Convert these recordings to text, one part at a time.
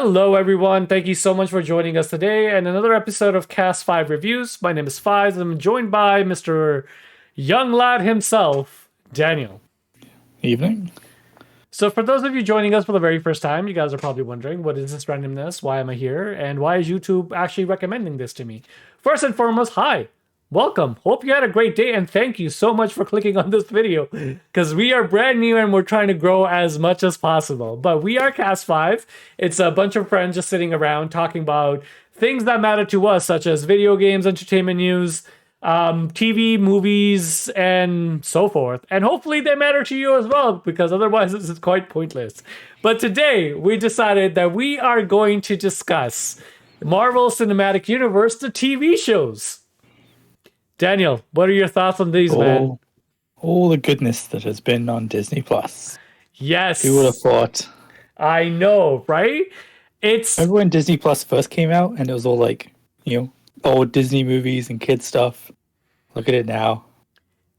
Hello, everyone. Thank you so much for joining us today and another episode of Cast 5 Reviews. My name is Fayez and I'm joined by Mr. Young Lad himself, Daniel. Evening. So for those of you joining us for the very first time, you guys are probably wondering, what is this randomness? Why am I here? And why is YouTube actually recommending this to me? First and foremost, hi. Welcome. Hope you had a great day and thank you so much for clicking on this video because we are brand new and we're trying to grow as much as possible. But we are Cast 5. It's a bunch of friends just sitting around talking about things that matter to us, such as video games, entertainment news, TV, movies, and so forth. And hopefully they matter to you as well, because otherwise this is quite pointless. But today we decided that we are going to discuss Marvel Cinematic Universe, the TV shows. Daniel, what are your thoughts on these, man? All the goodness that has been on Disney Plus. Yes. Who would have thought? I know, right? Remember when Disney Plus first came out and it was all like, old Disney movies and kid stuff? Look at it now.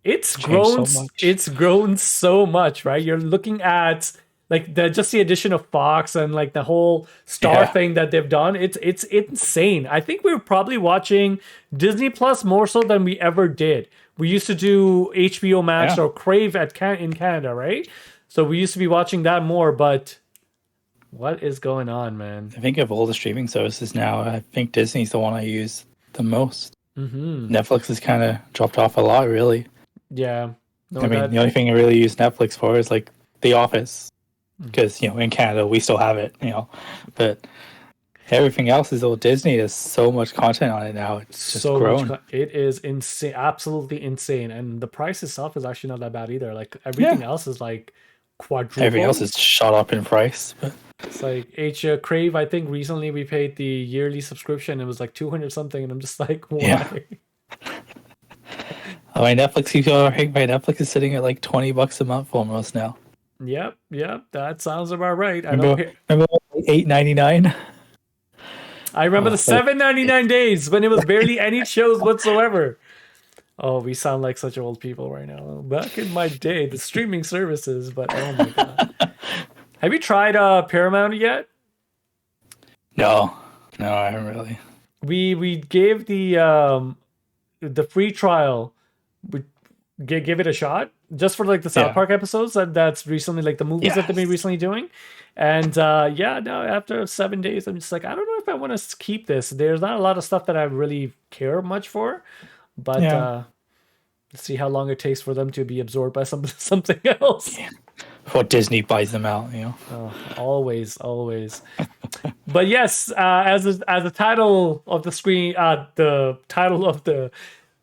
It's grown so much. It's grown so much, right? You're looking at like just the addition of Fox and like the whole Star thing that they've done. It's insane. I think we were probably watching Disney Plus more so than we ever did. We used to do HBO Max or Crave in Canada, right? So we used to be watching that more, but what is going on, man? I think of all the streaming services now, I think Disney's the one I use the most. Mm-hmm. Netflix has kind of dropped off a lot, really. Yeah. The only thing I really use Netflix for is like The Office. Because, in Canada, we still have it, But everything else is all Disney. There's so much content on it now. It's just so grown. It is insane. Absolutely insane. And the price itself is actually not that bad either. Like, everything else is like quadruple. Everything else is shot up in price. But it's like Crave, I think recently we paid the yearly subscription. It was like 200 something. And I'm just like, why? Yeah. My Netflix is sitting at like $20 a month almost now. Yep, that sounds about right. Remember $8.99? I remember the $7.99 days when it was barely any shows whatsoever. Oh, we sound like such old people right now. Back in my day, the streaming services, but oh my god. Have you tried Paramount yet? No, I haven't really. We gave the free trial. We give it a shot. Just for like the South Park episodes that's recently like the movies that they've been recently doing. And after 7 days, I'm just like, I don't know if I want to keep this. There's not a lot of stuff that I really care much for, but let's see how long it takes for them to be absorbed by something else. Yeah. Before Disney buys them out, Oh, always. But yes, as the title of the screen, the title of the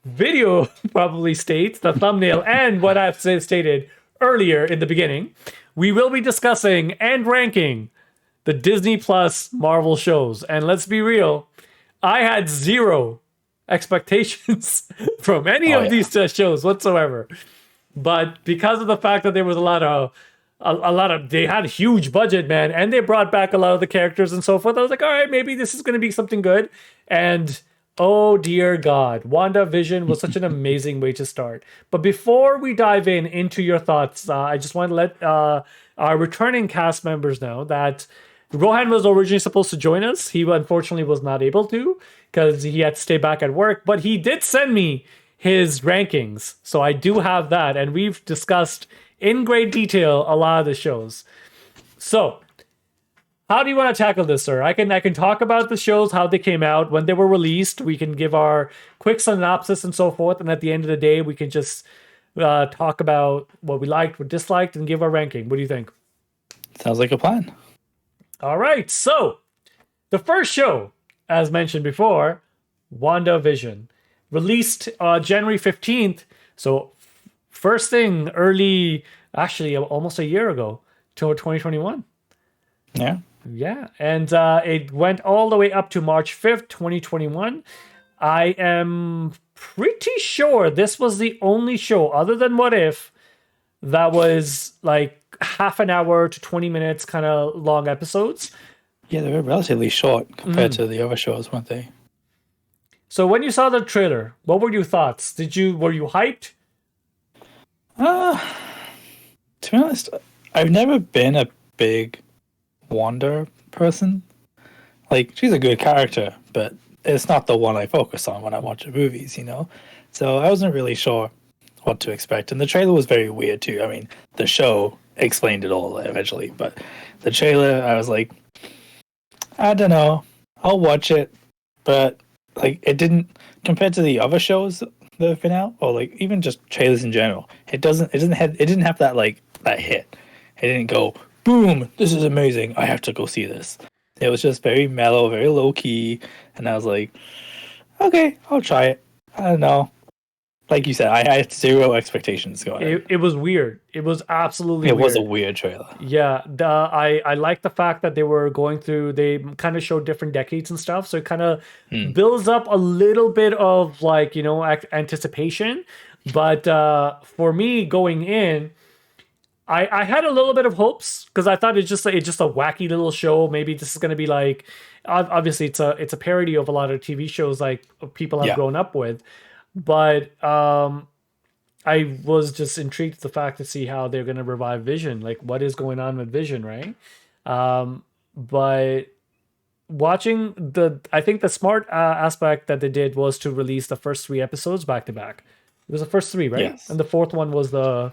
video probably states, the thumbnail, and what I've stated earlier in the beginning, we will be discussing and ranking the Disney Plus Marvel shows. And let's be real, I had zero expectations from any of these shows whatsoever. But because of the fact that there was a lot of they had a huge budget, man, and they brought back a lot of the characters and so forth, I was like, all right, maybe this is going to be something good. And oh dear God, WandaVision was such an amazing way to start. But before we dive into your thoughts, I just want to let our returning cast members know that Rohan was originally supposed to join us. He unfortunately was not able to because he had to stay back at work. But he did send me his rankings. So I do have that. And we've discussed in great detail a lot of the shows. So how do you want to tackle this, sir? I can talk about the shows, how they came out, when they were released. We can give our quick synopsis and so forth. And at the end of the day, we can just talk about what we liked, what disliked, and give our ranking. What do you think? Sounds like a plan. All right. So the first show, as mentioned before, WandaVision, released January 15th. So first thing actually almost a year ago, till 2021. Yeah, and it went all the way up to March 5th, 2021. I am pretty sure this was the only show, other than What If, that was like half an hour to 20 minutes kind of long episodes. Yeah, they were relatively short compared to the other shows, weren't they? So when you saw the trailer, what were your thoughts? Were you hyped? To be honest, I've never been a big Wanda person. like she's a good character, but it's not the one I focus on when I watch the movies, you know. So I wasn't really sure what to expect, and the trailer was very weird too. I mean, the show explained it all eventually, but the trailer, I was like, I don't know, I'll watch it, but like it didn't compared to the other shows that have been out, or like even just trailers in general. It didn't have that like that hit. It didn't go boom, this is amazing, I have to go see this. It was just very mellow, very low key, and I was like, okay, I'll try it. I don't know. Like you said, I had zero expectations going in. It was weird. It was absolutely It weird. was a weird trailer. Yeah, I like the fact that they were going through. They kind of showed different decades and stuff, so it kind of builds up a little bit of like anticipation. But for me going in, I had a little bit of hopes because I thought it's just a wacky little show. Maybe this is going to be like obviously it's a parody of a lot of TV shows like people have grown up with, but I was just intrigued with the fact to see how they're going to revive Vision. Like, what is going on with Vision, right? But watching I think the smart aspect that they did was to release the first 3 episodes back to back. It was the first 3, right? Yes. And the 4th one was the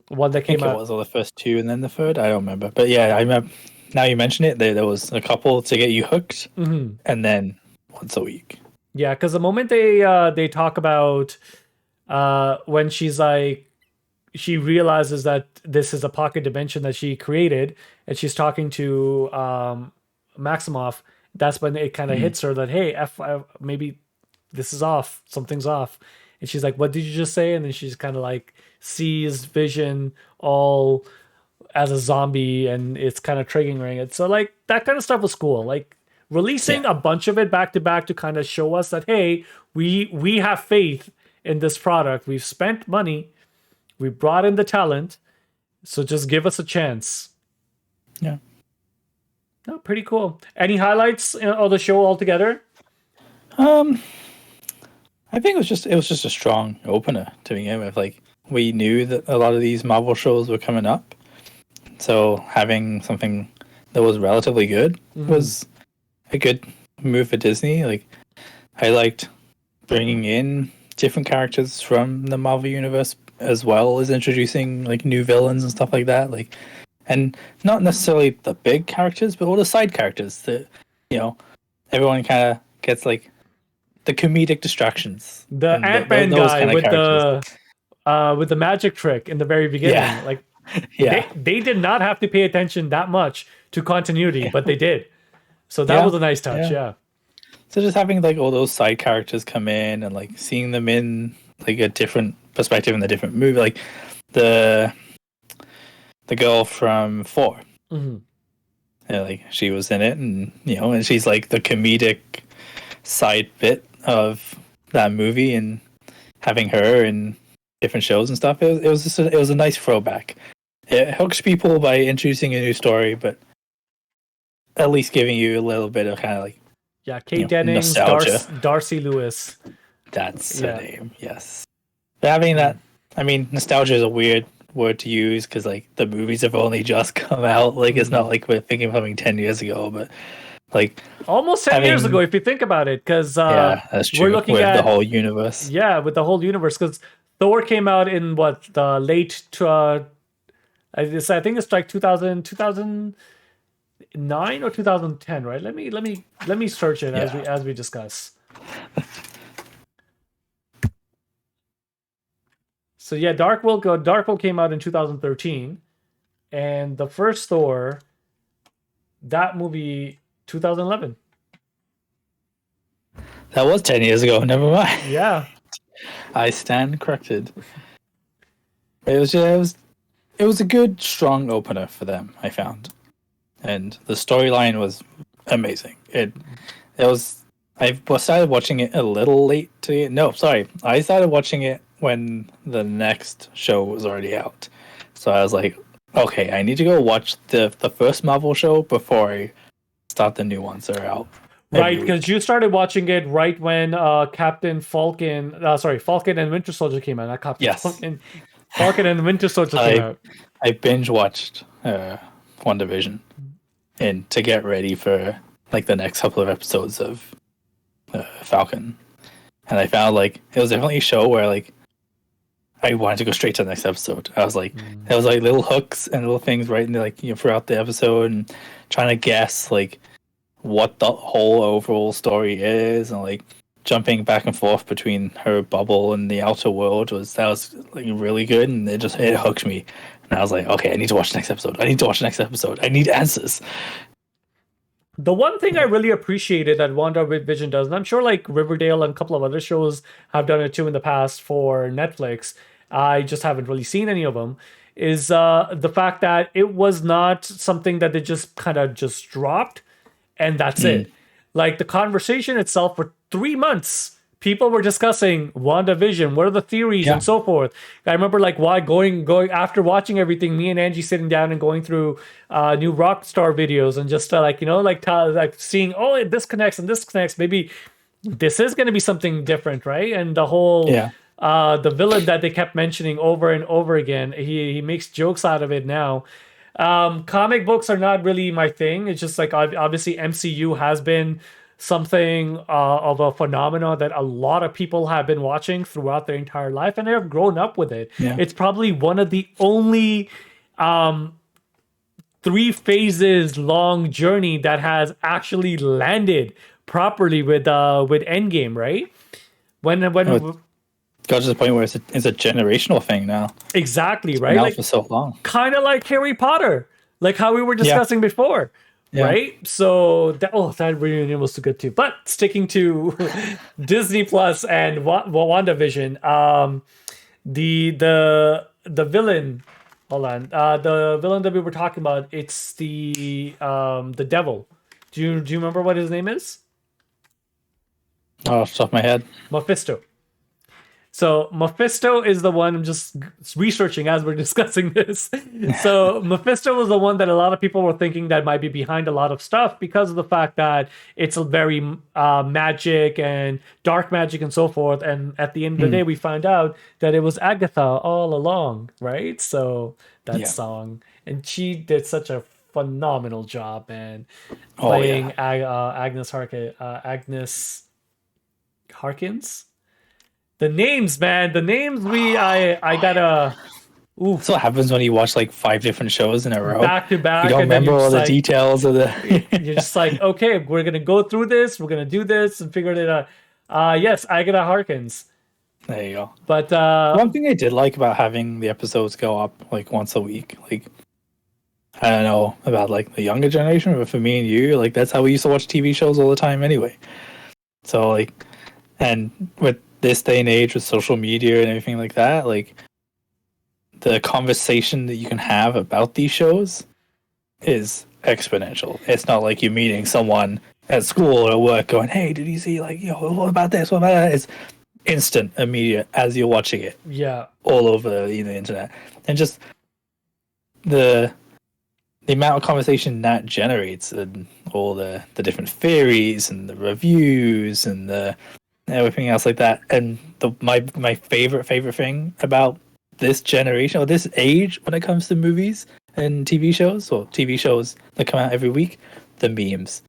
one that came out. It was all the first 2 and then the 3rd. I don't remember, but yeah, I remember. Now you mention it, there was a couple to get you hooked, and then once a week. Yeah, because the moment they talk about when she's like, she realizes that this is a pocket dimension that she created, and she's talking to Maximoff. That's when it kind of hits her that, hey, maybe this is off, something's off, and she's like, "What did you just say?" And then she's kind of like sees Vision all as a zombie, and it's kind of triggering it. So like that kind of stuff was cool. Like releasing a bunch of it back to back to kind of show us that, hey, we have faith in this product. We've spent money, we brought in the talent, so just give us a chance. Yeah. No, pretty cool. Any highlights of the show altogether? I think it was just a strong opener to begin with. Like we knew that a lot of these Marvel shows were coming up, so having something that was relatively good was a good move for Disney. Like I liked bringing in different characters from the Marvel universe as well as introducing like new villains and stuff like that. Like, and not necessarily the big characters, but all the side characters that, you know, everyone kind of gets like the comedic distractions. The Ant-Man guy with the magic trick in the very beginning. Yeah. Like, yeah, they did not have to pay attention that much to continuity, but they did. So that was a nice touch. Yeah. So just having like all those side characters come in and like seeing them in like a different perspective in the different movie, like the girl from Thor. Yeah, like she was in it, and you know, and she's like the comedic side bit of that movie, and having her in different shows and stuff. It was a nice throwback. It hooks people by introducing a new story, but at least giving you a little bit of kind of like Kate Dennings, Darcy Lewis. That's her name. Yes. But having that, I mean, nostalgia is a weird word to use because like the movies have only just come out. Like it's not like we're thinking of something 10 years ago, but like almost 10 years ago if you think about it, because that's true. We're looking with at the whole universe. Yeah, with the whole universe, because Thor came out in what, the late I think it's like 2009 or 2010, right? Let me search it as we discuss. So yeah, Dark World came out in 2013, and the first Thor, that movie, 2011. That was 10 years ago. Never mind. Yeah, I stand corrected. It was a good, strong opener for them, I found, and the storyline was amazing. I started watching it a little late I started watching it when the next show was already out. So I was like, okay, I need to go watch the first Marvel show before I start the new ones that are out. Right, because you started watching it right when Falcon and Winter Soldier came out. Not Captain Falcon. Falcon and Winter Soldier came out. I binge watched Wandavision and to get ready for like the next couple of episodes of Falcon, and I found like it was definitely a show where like I wanted to go straight to the next episode. I was like, there was like little hooks and little things right in the, like, you know, throughout the episode, and trying to guess like what the whole overall story is, and like jumping back and forth between her bubble and the outer world was like really good, and it hooked me. And I was like, okay, I need to watch the next episode. I need to watch the next episode. I need answers. The one thing I really appreciated that WandaVision does, and I'm sure like Riverdale and a couple of other shows have done it too in the past for Netflix, I just haven't really seen any of them, is the fact that it was not something that they just kind of just dropped and that's it. Like the conversation itself for 3 months, people were discussing WandaVision, what are the theories and so forth. I remember like going after watching everything, me and Angie sitting down and going through new Rockstar videos and just like, you know, like seeing, oh, this connects and this connects. Maybe this is going to be something different, right? And the whole the villain that they kept mentioning over and over again, he makes jokes out of it now. Comic books are not really my thing. It's just like obviously MCU has been something of a phenomenon that a lot of people have been watching throughout their entire life, and they've grown up with it. It's probably one of the only 3 phases long journey that has actually landed properly with Endgame, right? When got to the point where it's a generational thing now. Exactly, right? Like, for so long. Kind of like Harry Potter, like how we were discussing before. Right, so that reunion was too good too. But sticking to Disney Plus and WandaVision, the villain. Hold on, the villain that we were talking about. It's the devil. Do you remember what his name is? Oh, off the top of my head, Mephisto. So Mephisto is the one, I'm just researching as we're discussing this. So Mephisto was the one that a lot of people were thinking that might be behind a lot of stuff because of the fact that it's a very magic and dark magic and so forth. And at the end of the day, we find out that it was Agatha all along, right? So that song, and she did such a phenomenal job, man, playing Agnes Harkins. The names, man. The names I gotta. Ooh. That's what happens when you watch like 5 different shows in a row. Back to back. You don't remember all the details of the. You're just like, okay, we're gonna go through this. We're gonna do this and figure it out. Yes, Agatha Harkins. There you go. But one thing I did like about having the episodes go up like once a week, like I don't know about like the younger generation, but for me and you, like that's how we used to watch TV shows all the time anyway. So like, and with this day and age with social media and everything like that, like the conversation that you can have about these shows is exponential. It's not like you're meeting someone at school or at work going, hey, did you see like, what about this, what about that? It's instant, immediate as you're watching it all over the internet. And just the amount of conversation that generates, and all the different theories and the reviews and the everything else like that. And my favorite thing about this generation or this age when it comes to movies and TV shows, or TV shows that come out every week, the memes.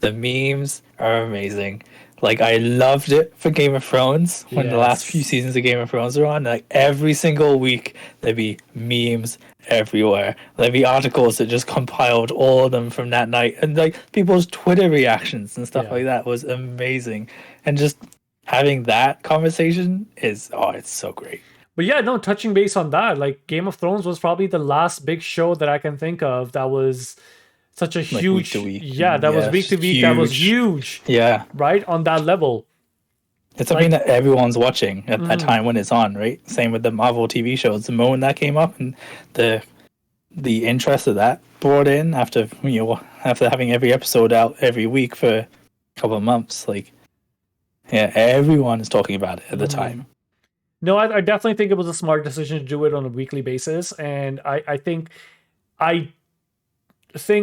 The memes are amazing. Like I loved it for Game of Thrones when the last few seasons of Game of Thrones were on. Like every single week there'd be memes everywhere. There'd be articles that just compiled all of them from that night, and like people's Twitter reactions and stuff like that was amazing. And just having that conversation is it's so great. But yeah, no, touching base on that, like Game of Thrones was probably the last big show that I can think of that was such a huge week to week. That was week to week. Huge. That was huge. Yeah. Right? On that level. It's something that everyone's watching at that time when it's on, right? Same with the Marvel TV shows. The moment that came up and the interest of that brought in after having every episode out every week for a couple of months, like everyone is talking about it at the time. No, I definitely think it was a smart decision to do it on a weekly basis, and I think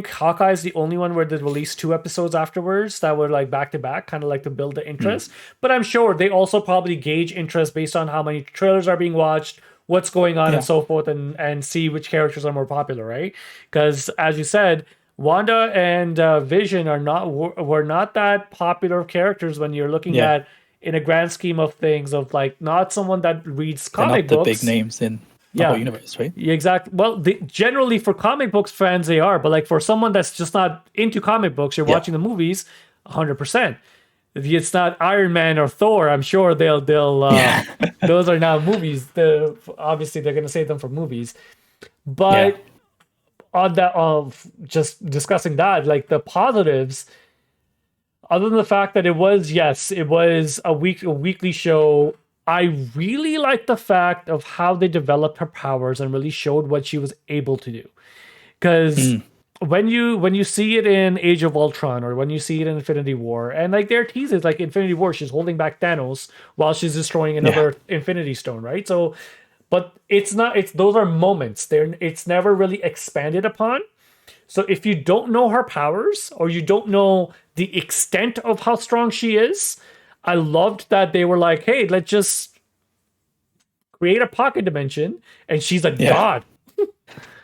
Hawkeye is the only one where they released 2 episodes afterwards that were like back to back, kind of like to build the interest. But I'm sure they also probably gauge interest based on how many trailers are being watched, what's going on, and so forth, and see which characters are more popular, right? Because as you said, Wanda and Vision were not that popular characters when you're looking Yeah. at in a grand scheme of things of like not someone that reads They're comic not the big books. names in the whole Yeah, universe, right? exactly. Well, generally for comic books fans they are, but like for someone that's just not into comic books, you're Yeah. watching the movies, 100%. If it's not Iron Man or Thor, I'm sure they'll Yeah. those are now movies. Obviously they're gonna save them for movies, Yeah. but on that of just discussing that, like the positives, other than the fact that it was a weekly show. I really like the fact of how they developed her powers and really showed what she was able to do. Because when you see it in Age of Ultron or when you see it in Infinity War, and like there are teases like Infinity War, she's holding back Thanos while she's destroying another Infinity Stone, right? So, but it's those are moments. It's never really expanded upon. So if you don't know her powers or you don't know the extent of how strong she is, I loved that they were like, hey, let's just create a pocket dimension and she's a god.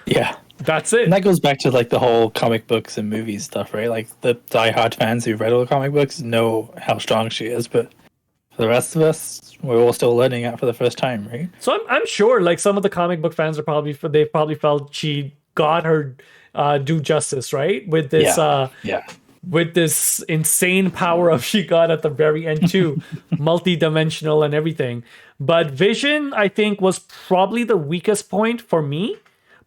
Yeah. That's it. And that goes back to like the whole comic books and movies stuff, right? Like the diehard fans who've read all the comic books know how strong she is, but for the rest of us, we're all still learning it for the first time, right? So I'm sure like some of the comic book fans they probably felt she got her due justice, right? With this with this insane power of she got at the very end too, multi-dimensional and everything. But Vision, I think, was probably the weakest point for me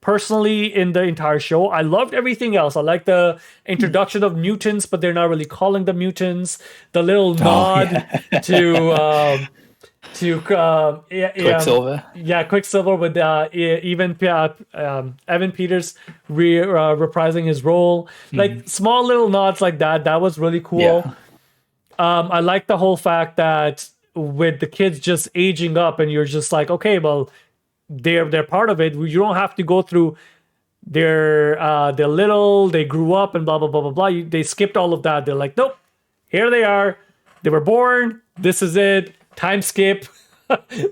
personally in the entire show. I loved everything else. I like the introduction of mutants, but they're not really calling them mutants. The little nod to Quicksilver. Quicksilver with Evan Peters reprising his role. Like small little nods like that. That was really cool. Yeah. I like the whole fact that with the kids just aging up, and you're just like, okay, well, they're part of it. You don't have to go through they're little, they grew up and blah blah blah blah blah. They skipped all of that. They're like, nope, here they are. They were born. This is it. Time skip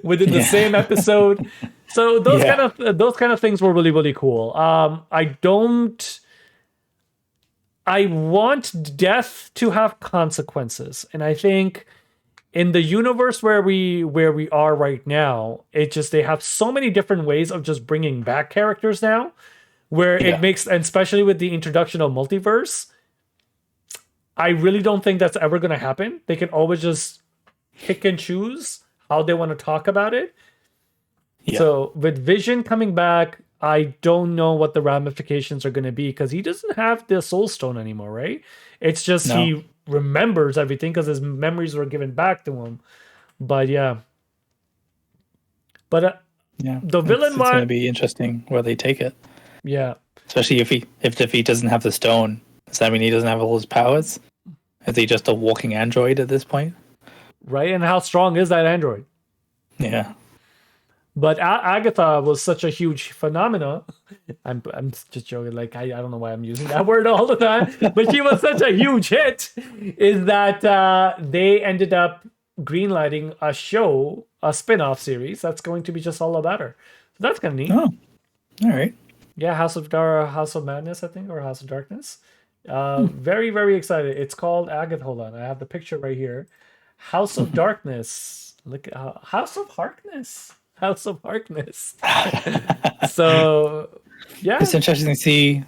within the same episode. So those kind of things were really really cool. I want death to have consequences, and I think in the universe where we are right now, they have so many different ways of just bringing back characters now, where it makes, and especially with the introduction of multiverse, I really don't think that's ever going to happen. They can always just pick and choose how they want to talk about it. Yeah. So with Vision coming back, I don't know what the ramifications are going to be because he doesn't have the Soul Stone anymore, right? It's just he remembers everything because his memories were given back to him. But the villain it's going to be interesting where they take it. Yeah, especially if he doesn't have the stone, does that mean he doesn't have all his powers? Is he just a walking android at this point? Right, and how strong is that android? Yeah. But Agatha was such a huge phenomena. I'm just joking. Like I don't know why I'm using that word all the time. But she was such a huge hit. Is that they ended up greenlighting a spin-off series that's going to be just all about her. So that's kind of neat. Oh, all right. Yeah, House of Madness, I think, or House of Darkness. Very very excited. It's called Agatha. Hold on, I have the picture right here. House of Darkness. Look at House of Harkness. House of Harkness. So, yeah. It's interesting to see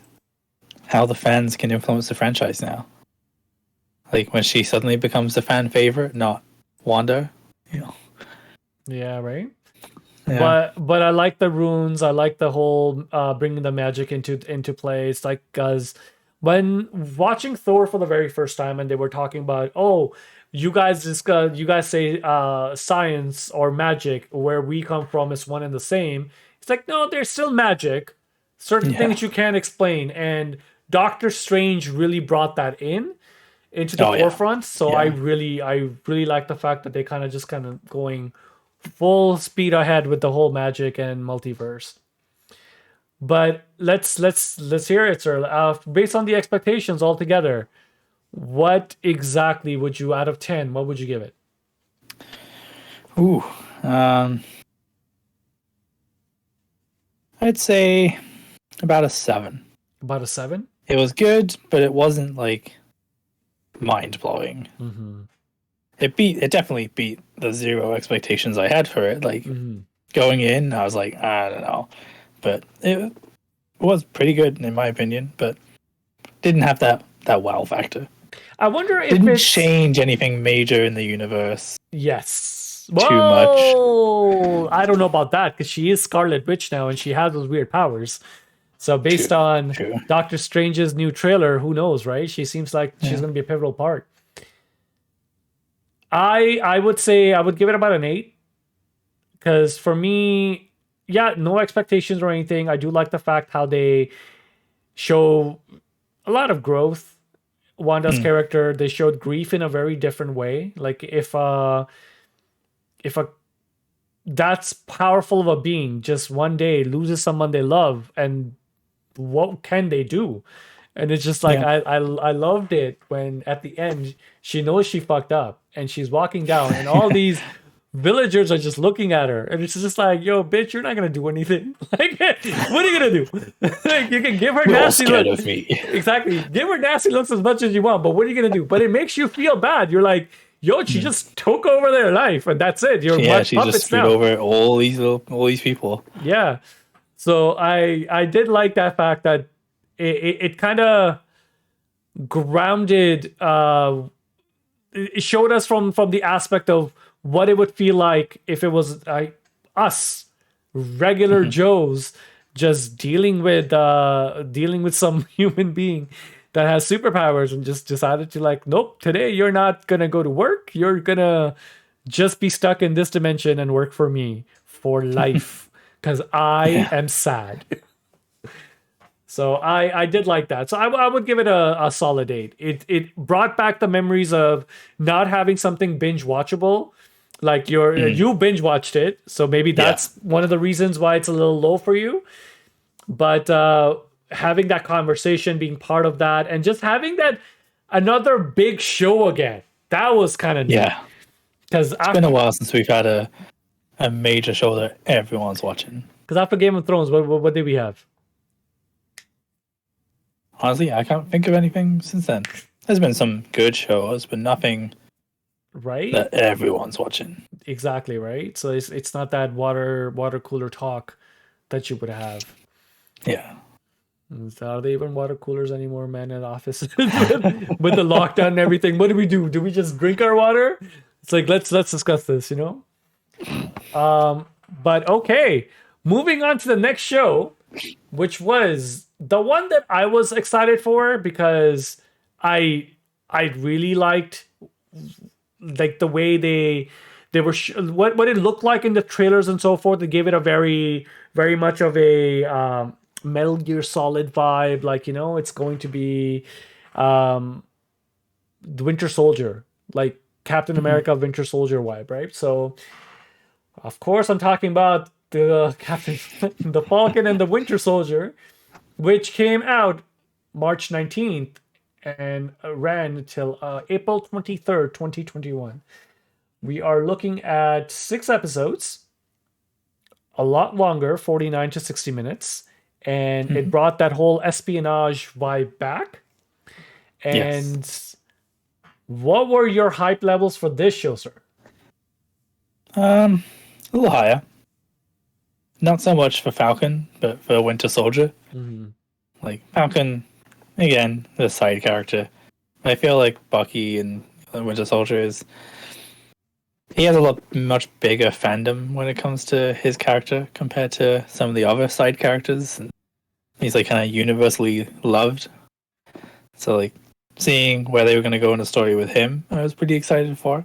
how the fans can influence the franchise now. Like when she suddenly becomes the fan favorite, not Wanda. Yeah, right? Yeah. But I like the runes. I like the whole bringing the magic into play. It's like, because when watching Thor for the very first time and they were talking about, you guys say science or magic, where we come from is one and the same. It's like, no, there's still magic. Certain things you can't explain. And Doctor Strange really brought that into the forefront. So I really like the fact that they kind of going full speed ahead with the whole magic and multiverse. But let's hear it, sir. Based on the expectations altogether, what exactly would you, out of 10, what would you give it? Ooh, I'd say about a 7. About a 7? It was good, but it wasn't like mind blowing. Mm-hmm. It definitely beat the zero expectations I had for it. Like Mm-hmm. going in, I was like, I don't know, but it was pretty good in my opinion, but didn't have that wow factor. I wonder if Didn't it's change anything major in the universe yes. too much. Whoa! I don't know about that because she is Scarlet Witch now and she has those weird powers. So based on True. Doctor Strange's new trailer, who knows, right? She seems like she's going to be a pivotal part. I would say I would give it about an 8 because for me, yeah, no expectations or anything. I do like the fact how they show a lot of growth. Wanda's character, they showed grief in a very different way. Like if a that's powerful of a being just one day loses someone they love, and what can they do? And it's just like I loved it when at the end she knows she fucked up and she's walking down and all these villagers are just looking at her and it's just like, yo, bitch, you're not gonna do anything. Like, what are you gonna do? Like, you can give her You're all nasty scared looks. of me. Exactly. Give her nasty looks as much as you want, but what are you gonna do? But it makes you feel bad. You're like, yo, she just took over their life and that's it. You're She just screwed now. over all these people. Yeah. So I did like that fact that it kind of grounded it showed us from the aspect of what it would feel like if it was us regular Joes just dealing with some human being that has superpowers and just decided to like, nope, today you're not gonna go to work, you're gonna just be stuck in this dimension and work for me for life because I am sad. So I did like that. So I would give it a solid 8. It brought back the memories of not having something binge watchable. Like you binge watched it, so maybe that's one of the reasons why it's a little low for you. But having that conversation, being part of that, and just having that another big show again, that was kind of neat. Yeah. Because It's been a while since we've had a major show that everyone's watching. Because after Game of Thrones, what did we have? Honestly, I can't think of anything since then. There's been some good shows, but nothing right that everyone's watching. Exactly, right? So it's not that water cooler talk that you would have. Yeah. Are they even water coolers anymore, man, in offices with the lockdown and everything? What do we do? Do we just drink our water? It's like let's discuss this, you know? But okay. Moving on to the next show, which was the one that I was excited for because I really liked like the way they were what it looked like in the trailers and so forth. They gave it a very much of a Metal Gear Solid vibe, like, you know, it's going to be the Winter Soldier, like Captain America Winter Soldier vibe, right? So of course I'm talking about the the Falcon and the Winter Soldier, which came out March 19th and ran until April 23rd, 2021. We are looking at 6 episodes, a lot longer, 49 to 60 minutes, and it brought that whole espionage vibe back. And what were your hype levels for this show, sir? A little higher. Not so much for Falcon, but for Winter Soldier. Like Falcon, again, the side character. I feel like Bucky and Winter Soldier he has a much bigger fandom when it comes to his character compared to some of the other side characters. He's like kind of universally loved. So like seeing where they were going to go in the story with him, I was pretty excited for.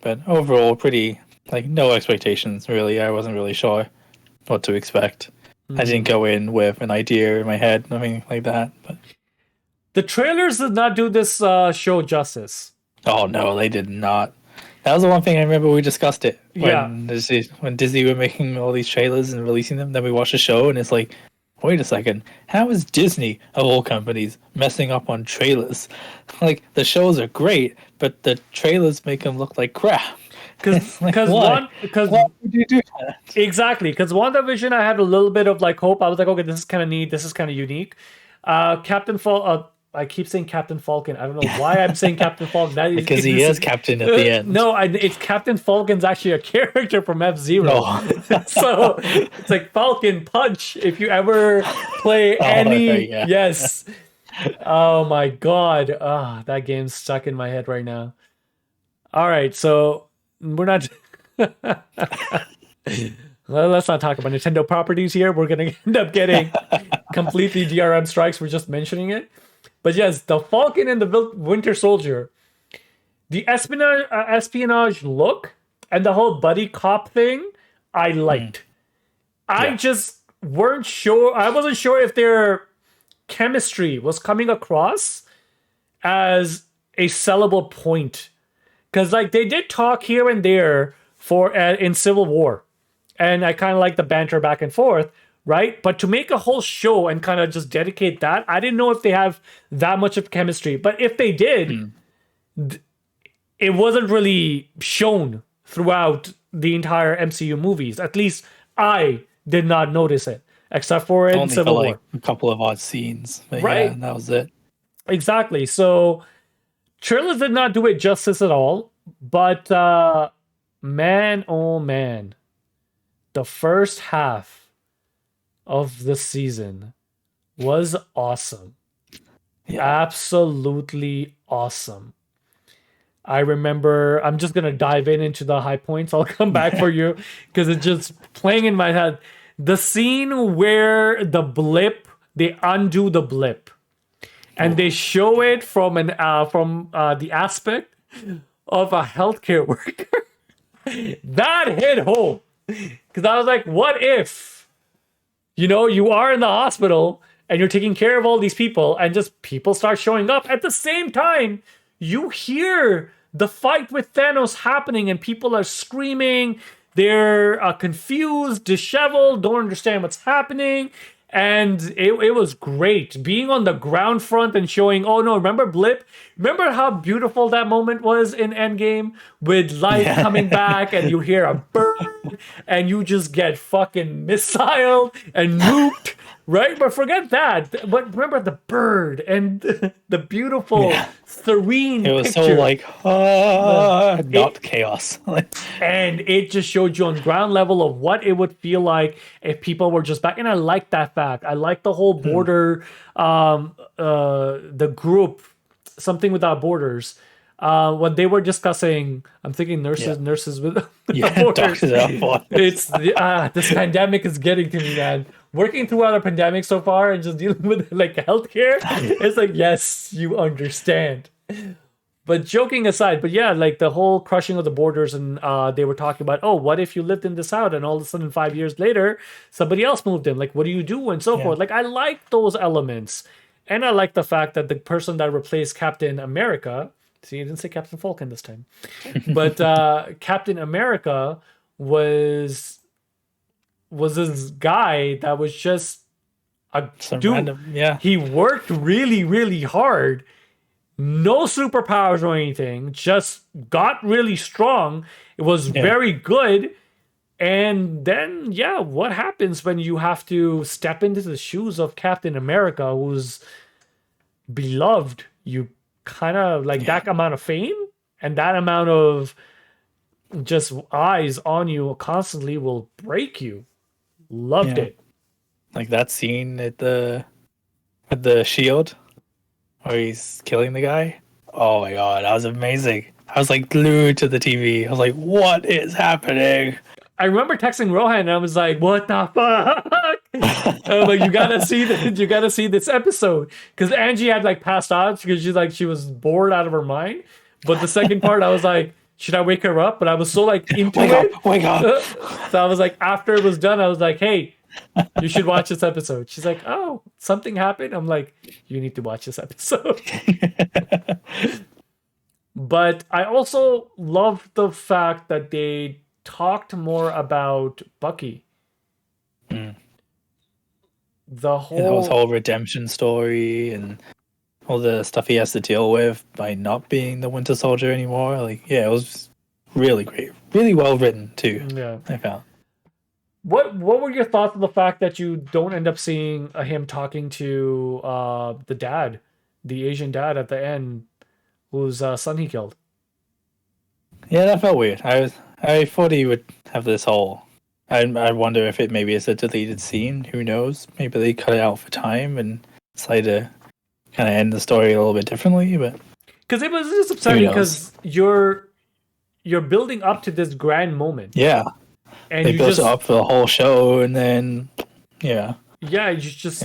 But overall, pretty like no expectations really. I wasn't really sure what to expect. I didn't go in with an idea in my head, nothing like that. But the trailers did not do this show justice. Oh no, they did not. That was the one thing I remember we discussed it when Disney were making all these trailers and releasing them. Then we watched the show and it's like, wait a second, how is Disney of all companies messing up on trailers? Like the shows are great, but the trailers make them look like crap. Because why would you do that? Exactly, because WandaVision, I had a little bit of like hope. I was like, okay, this is kind of neat. This is kind of unique. Captain Falcon. I keep saying Captain Falcon. I don't know why I'm saying Captain Falcon. That is, Because he is captain at the end. No, it's Captain Falcon's actually a character from F-Zero. No. So it's like Falcon Punch. If you ever play any, yeah. yes. Oh my god, that game's stuck in my head right now. All right, so we're not. Well, let's not talk about Nintendo properties here. We're gonna end up getting completely DRM strikes for just mentioning it. But yes, the Falcon and the Winter Soldier, the espionage look and the whole buddy cop thing, I liked. I just weren't sure. I wasn't sure if their chemistry was coming across as a sellable point, because like they did talk here and there for in Civil War, and I kind of like the banter back and forth. Right? But to make a whole show and kind of just dedicate that, I didn't know if they have that much of chemistry. But if they did, it wasn't really shown throughout the entire MCU movies. At least I did not notice it, except for in Civil War. Like a couple of odd scenes. But right? Yeah, that was it. Exactly. So trailers did not do it justice at all. But man, oh man, the first half of the season was awesome. Yeah. Absolutely awesome. I remember, I'm just going to dive into the high points. I'll come back for you because it's just playing in my head. The scene where the blip, they undo the blip and they show it from the aspect of a healthcare worker. That hit home because I was like, what if, you are in the hospital and you're taking care of all these people and just people start showing up. At the same time, you hear the fight with Thanos happening and people are screaming. They're confused, disheveled, don't understand what's happening. And it was great being on the ground front and showing, oh no, remember Blip? Remember how beautiful that moment was in Endgame with life coming back and you hear a bird and you just get fucking missiled and nuked, right? But forget that. But remember the bird and the beautiful, serene It was picture. so like, not chaos. And it just showed you on ground level of what it would feel like if people were just back. And I like that fact. I like the whole border, the group, Something Without Borders. When they were discussing, I'm thinking nurses with borders. It's this pandemic is getting to me, man. Working throughout a pandemic so far and just dealing with like healthcare, it's like, yes, you understand. But joking aside, but yeah, like the whole crushing of the borders, and they were talking about, oh, what if you lived in this out and all of a sudden 5 years later somebody else moved in? Like, what do you do and so forth? Like, I like those elements, and I like the fact that the person that replaced Captain America. See, you didn't say Captain Falcon this time, but Captain America was this guy that was just a dude. Random, He worked really, really hard. No superpowers or anything. Just got really strong. It was very good. And then, what happens when you have to step into the shoes of Captain America, who's beloved? You kind of like that amount of fame and that amount of just eyes on you constantly will break you. Loved it. Like that scene at the shield where he's killing the guy. Oh my god, that was amazing. I was like glued to the TV. I was like, what is happening? I remember texting Rohan and I was like, what the fuck? I was like, you gotta see this episode. Because Angie had like passed out because she was bored out of her mind. But the second part, I was like, should I wake her up? But I was so like into wake up. So I was like, after it was done, I was like, hey, you should watch this episode. She's like, oh, something happened? I'm like, you need to watch this episode. But I also love the fact that they talked more about Bucky. The whole redemption story and all the stuff he has to deal with by not being the Winter Soldier anymore. Like, it was really great. Really well written too. Yeah. I found. What were your thoughts on the fact that you don't end up seeing him talking to the dad, the Asian dad at the end, whose son he killed? Yeah, that felt weird. I thought he would have this whole. I wonder if it maybe is a deleted scene. Who knows? Maybe they cut it out for time and decided to kind of end the story a little bit differently. But because it was just upsetting because you're building up to this grand moment. Yeah, and they you built just it up for the whole show, and then you just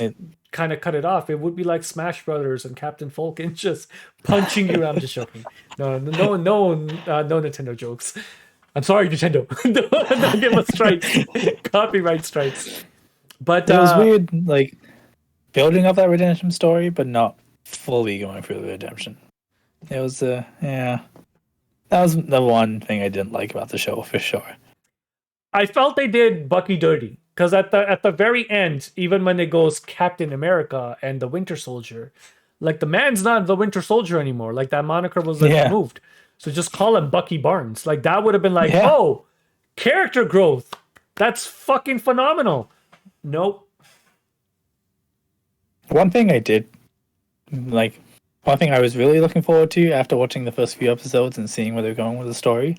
kind of cut it off. It would be like Smash Brothers and Captain Falcon just punching you. I'm just joking. No Nintendo jokes. I'm sorry, Nintendo. Don't give us strikes, copyright strikes. But it was weird, like building up that redemption story, but not fully going through the redemption. It was that was the one thing I didn't like about the show for sure. I felt they did Bucky dirty because at the very end, even when it goes Captain America and the Winter Soldier, like the man's not the Winter Soldier anymore. Like that moniker was removed. So just call him Bucky Barnes. Like that would have been like, oh, character growth. That's fucking phenomenal. Nope. One thing I was really looking forward to after watching the first few episodes and seeing where they're going with the story,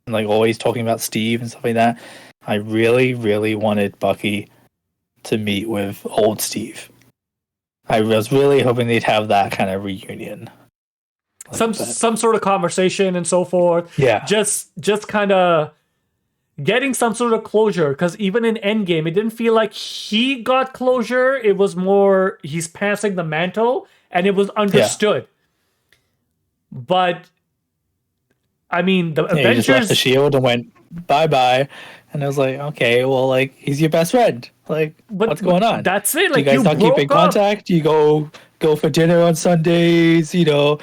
and like always talking about Steve and stuff like that, I really, really wanted Bucky to meet with old Steve. I was really hoping they'd have that kind of reunion. Like some sort of conversation and so forth. Yeah. Just kind of getting some sort of closure, because even in Endgame, it didn't feel like he got closure. It was more he's passing the mantle, and it was understood. But I mean, the Avengers he just left the shield and went bye-bye, and I was like, okay, well, like he's your best friend. Like, what's going on? That's it. Like, you guys not keep in contact? You go for dinner on Sundays, go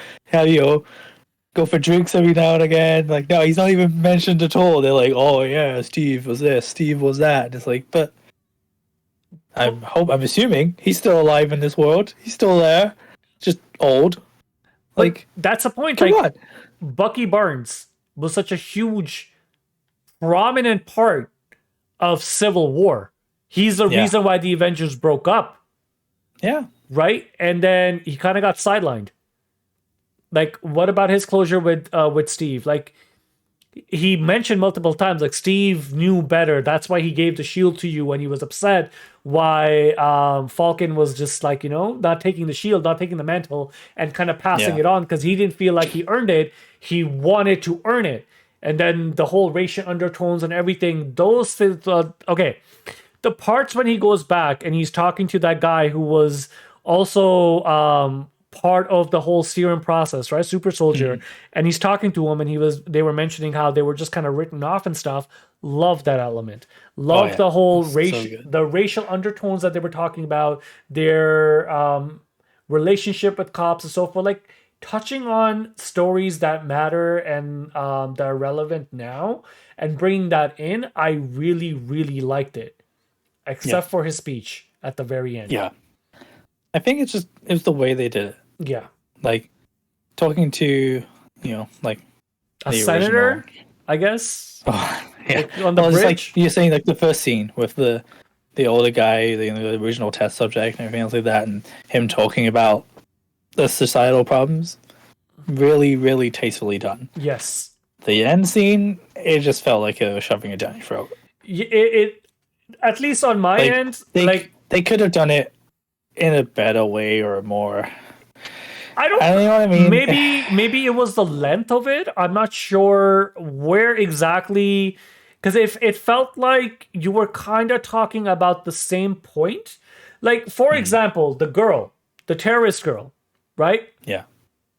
for drinks every now and again. Like, no, he's not even mentioned at all. They're like, oh yeah, Steve was this, Steve was that. And it's like, but I'm assuming he's still alive in this world. He's still there, just old. Like, that's the point. Come on. Bucky Barnes was such a huge, prominent part of Civil War. He's the reason why the Avengers broke up. Yeah. Right? And then he kind of got sidelined. Like, what about his closure with Steve? Like, he mentioned multiple times, like, Steve knew better. That's why he gave the shield to you when he was upset. Why Falcon was just like, not taking the shield, not taking the mantle, and kind of passing it on because he didn't feel like he earned it. He wanted to earn it. And then the whole racial undertones and everything, those things, okay. The parts when he goes back and he's talking to that guy who was also part of the whole serum process, right? Super Soldier. And he's talking to him and they were mentioning how they were just kind of written off and stuff. Love that element. Love the whole the racial undertones that they were talking about, their relationship with cops and so forth. Like touching on stories that matter and that are relevant now and bringing that in, I really, really liked it. Except for his speech at the very end. Yeah. I think it was the way they did it. Yeah. Like talking to, like a senator, original... I guess. Oh, yeah. Like on the bridge. Like you're saying, like the first scene with the older guy, the original test subject and everything else like that, and him talking about the societal problems. Really, really tastefully done. Yes. The end scene, it just felt like it was shoving it down your throat. It at least on my end, they could have done it in a better way or a more. I don't know what I mean. Maybe it was the length of it. I'm not sure where exactly, because it felt like you were kind of talking about the same point. Like for example, the terrorist girl, right? Yeah,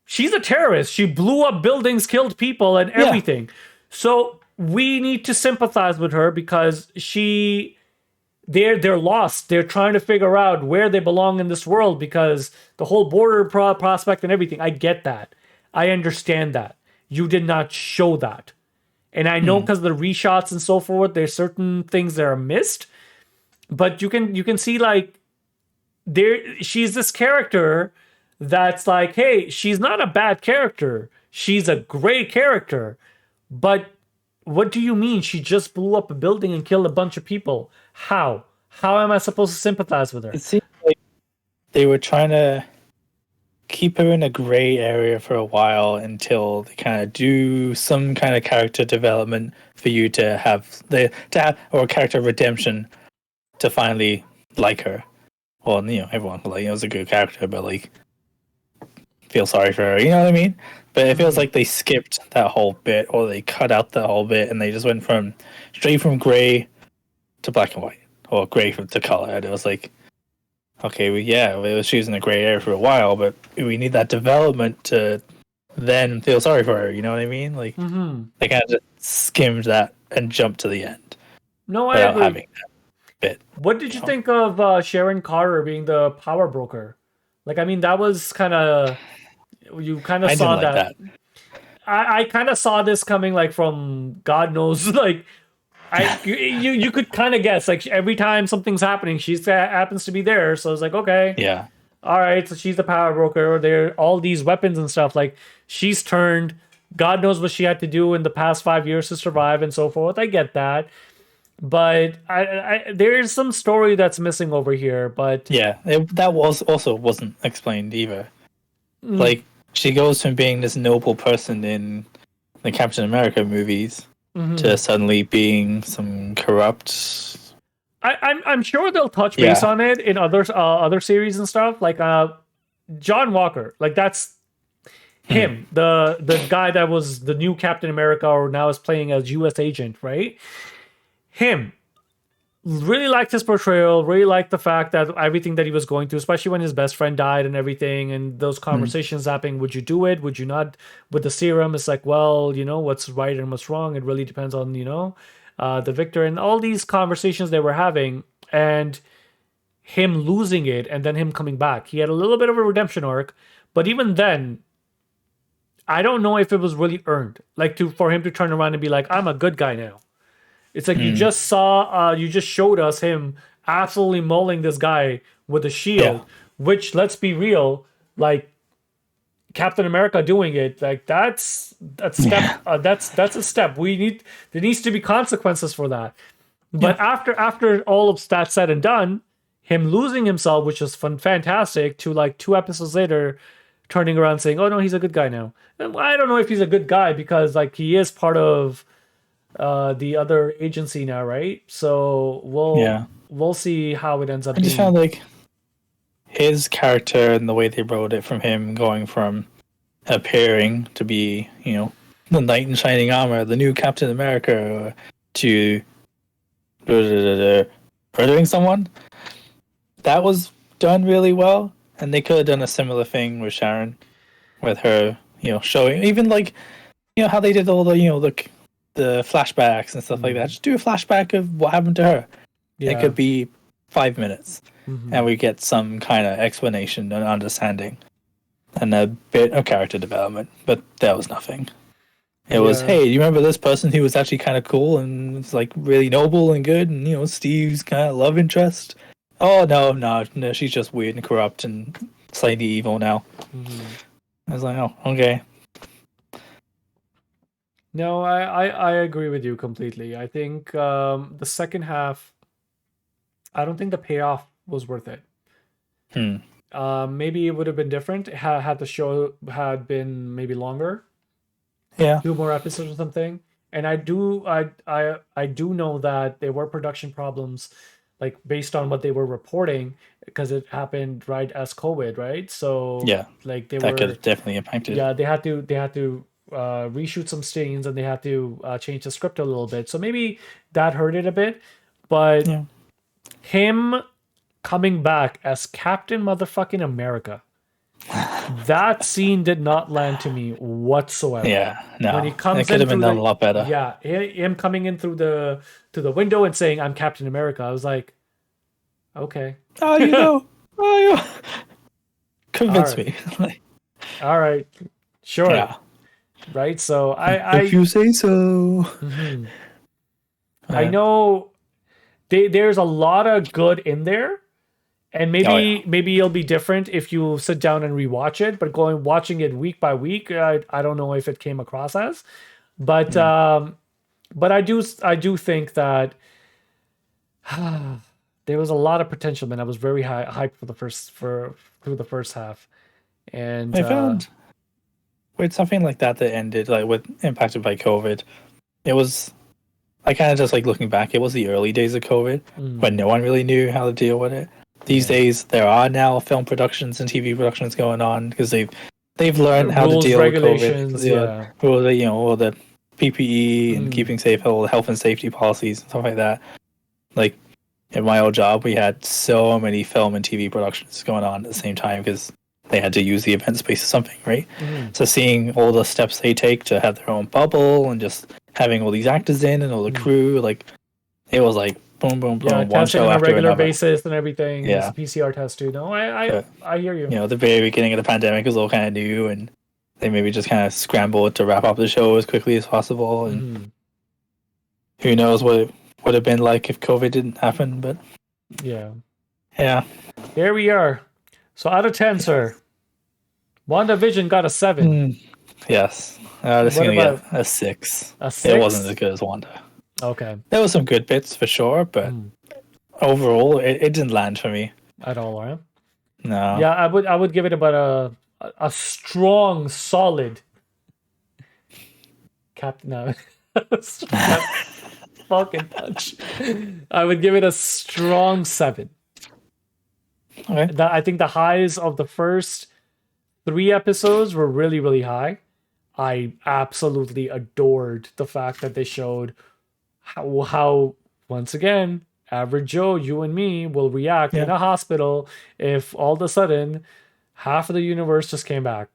she's a terrorist. She blew up buildings, killed people, and everything. Yeah. So we need to sympathize with her because they're lost. They're trying to figure out where they belong in this world because the whole border prospect and everything. I get that. I understand that. You did not show that. And I know because of the reshots and so forth, there's certain things that are missed. But you can see like she's this character that's like, hey, she's not a bad character. She's a great character. But what do you mean she just blew up a building and killed a bunch of people? How am I supposed to sympathize with her? It seems like they were trying to keep her in a gray area for a while until they kind of do some kind of character development for you to have or character redemption to finally like her. Well, everyone like it was a good character, but like feel sorry for her. You know what I mean? But it feels like they skipped that whole bit, or they cut out that whole bit, and they just went straight from gray to black and white, or gray to color. And it was like, okay, she was in a gray area for a while, but we need that development to then feel sorry for her. You know what I mean? Like they kind of just skimmed that and jumped to the end. No, I without agree. having that bit. What did you think of Sharon Carter being the power broker? Like, I mean, that was kind of, you kind of I saw didn't like that. I kind of saw this coming, like, from God knows, like, you could kind of guess, like, every time something's happening, she happens to be there. So it's like, okay, Yeah. all right, so she's the power broker. There are all these weapons and stuff. Like, she's turned. God knows what she had to do in the past 5 years to survive and so forth. I get that. But there is some story that's missing over here. But Yeah, that wasn't explained either. Like, she goes from being this noble person in the Captain America movies to suddenly being some corrupt. I'm sure they'll touch base on it in other series and stuff. Like John Walker, like that's him, the guy that was the new Captain America, or now is playing as U.S. agent, right? Him. Really liked his portrayal, really liked the fact that everything that he was going through, especially when his best friend died and everything, and those conversations happening, would you do it? Would you not? With the serum, it's like, well, what's right and what's wrong. It really depends on, the victor, and all these conversations they were having, and him losing it and then him coming back. He had a little bit of a redemption arc, but even then, I don't know if it was really earned. Like for him to turn around and be like, I'm a good guy now. It's like you just showed us him absolutely mauling this guy with a shield, which, let's be real, like Captain America doing it, like that's a step. There needs to be consequences for that. But after all of that said and done, him losing himself, which was fantastic, to like 2 episodes later, turning around saying, "Oh no, he's a good guy now." And I don't know if he's a good guy because like he is part of the other agency now, right? So we'll see how it ends up. I just found like his character and the way they wrote it, from him going from appearing to be, the knight in shining armor, the new Captain America, to murdering someone, that was done really well. And they could have done a similar thing with Sharon, with her, showing, even like, how they did all the flashbacks and stuff like that. Just do a flashback of what happened to her. It could be 5 minutes, and we get some kind of explanation and understanding, and a bit of character development. But there was nothing. It was, hey, you remember this person who was actually kind of cool and was like really noble and good, and Steve's kind of love interest. Oh no, she's just weird and corrupt and slightly evil now. I was like, oh, okay. No, I agree with you completely. I think the second half, I don't think the payoff was worth it. Maybe it would have been different had the show had been maybe longer. 2 more episodes or something. And I do know that there were production problems, like based on what they were reporting, because it happened right as COVID, right? So like that could have definitely impacted. Yeah, they had to reshoot some scenes, and they had to change the script a little bit. So maybe that hurt it a bit. But him coming back as Captain motherfucking America, that scene did not land to me whatsoever. No. When he comes it could have been done a lot better. Yeah, him coming in through the window and saying, "I'm Captain America." I was like, okay. Convince me. All right, sure. Yeah. Right. So if you say so. I know there's a lot of good in there. And maybe it'll be different if you sit down and rewatch it. But watching it week by week, I don't know if it came across as. But I do think that There was a lot of potential, man. I was very hyped for the first for through the first half, and I found with something like that that ended like with impacted by COVID, it was I kind of just like looking back. It was the early days of COVID when no one really knew how to deal with it. These yeah. days, there are now film productions and TV productions going on because they've learned how to Rules, deal with COVID. regulations, You know, yeah. all the PPE and Mm, keeping safe, all the health and safety policies and stuff like that. Like in my old job, we had so many film and TV productions going on at the same time because they had to use the event space or something, right? mm, So seeing all the steps they take to have their own bubble and just having all these actors in and all the mm. crew, like it was like boom, boom, Yeah, boom, one testing show on a after regular another. basis and everything. This Yeah, PCR test too. No, but I hear you. the very beginning of the pandemic was all kind of new, and they maybe just kind of scrambled to wrap up the show as quickly as possible. And Mm, who knows what it would have been like if COVID didn't happen? But yeah. yeah, Here we are. So out of 10, sir. WandaVision got a 7. yes, this is What gonna get about a 6. a It wasn't 6? as good as Wanda. Okay. There was some good bits for sure, but Mm, overall, it didn't land for me. at all, right? No. Yeah, I would give it about a strong, solid Captain. No. Falcon Punch. I would give it a strong 7. Okay. I think the highs of the first 3 episodes were really, really high. I absolutely adored the fact that they showed how once again, average Joe, you and me, will react in Yeah. a hospital if all of a sudden half of the universe just came back.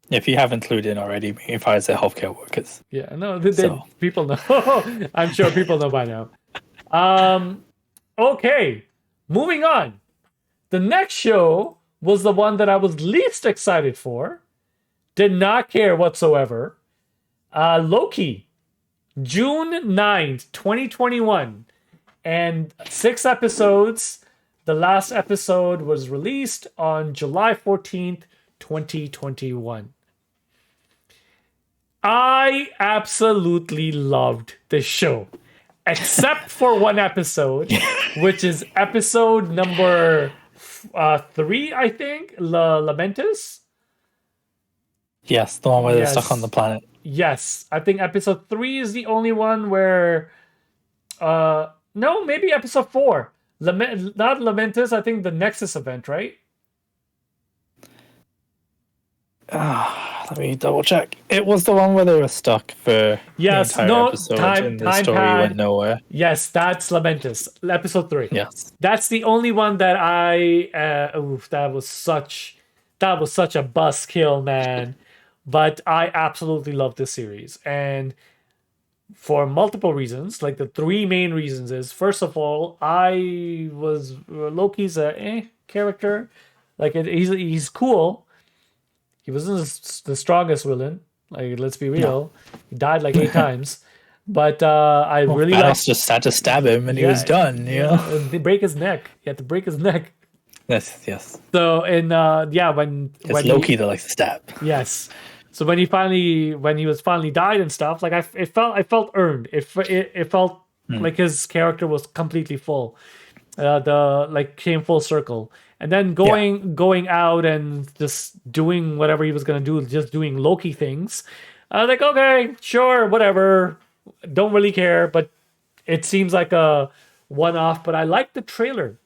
If you haven't clued in already, if I say healthcare workers. Yeah, no, So. people know. I'm sure people know by now. Okay, moving on. The next show was the one that I was least excited for. Did not care whatsoever. Loki, June 9th, 2021. And 6 episodes. The last episode was released on July 14th, 2021. I absolutely loved this show, except for one episode, which is episode number 3, I think, Lamentus. Yes, the one where they're Yes. stuck on the planet. Yes, I think episode 3 is the only one where, no, maybe episode 4. Not Lamentus. I think the Nexus event, right? Let me double check. It was the one where they were stuck for Yes, the entire no, episode and the time story pad. went nowhere. Yes, that's Lamentus, episode 3. Yes. That's the only one that that was such a buzzkill, man. But I absolutely love this series, and for multiple reasons. Like the 3 main reasons is, first of all, I was Loki's a character. Like he's cool. He wasn't the strongest villain. Like, let's be real. He died like 8 times. But I really Thanos liked. just had to stab him and he was done, you know? They break his neck. He had to break his neck. Yes. So and when It's Loki that likes to stab. yes. So when he was finally died and stuff, like I felt earned. It felt like his character was completely full. Came full circle. And then going out and just doing whatever he was gonna do, just doing Loki things. I was like, okay, sure, whatever. Don't really care, but it seems like a one-off. But I liked the trailer.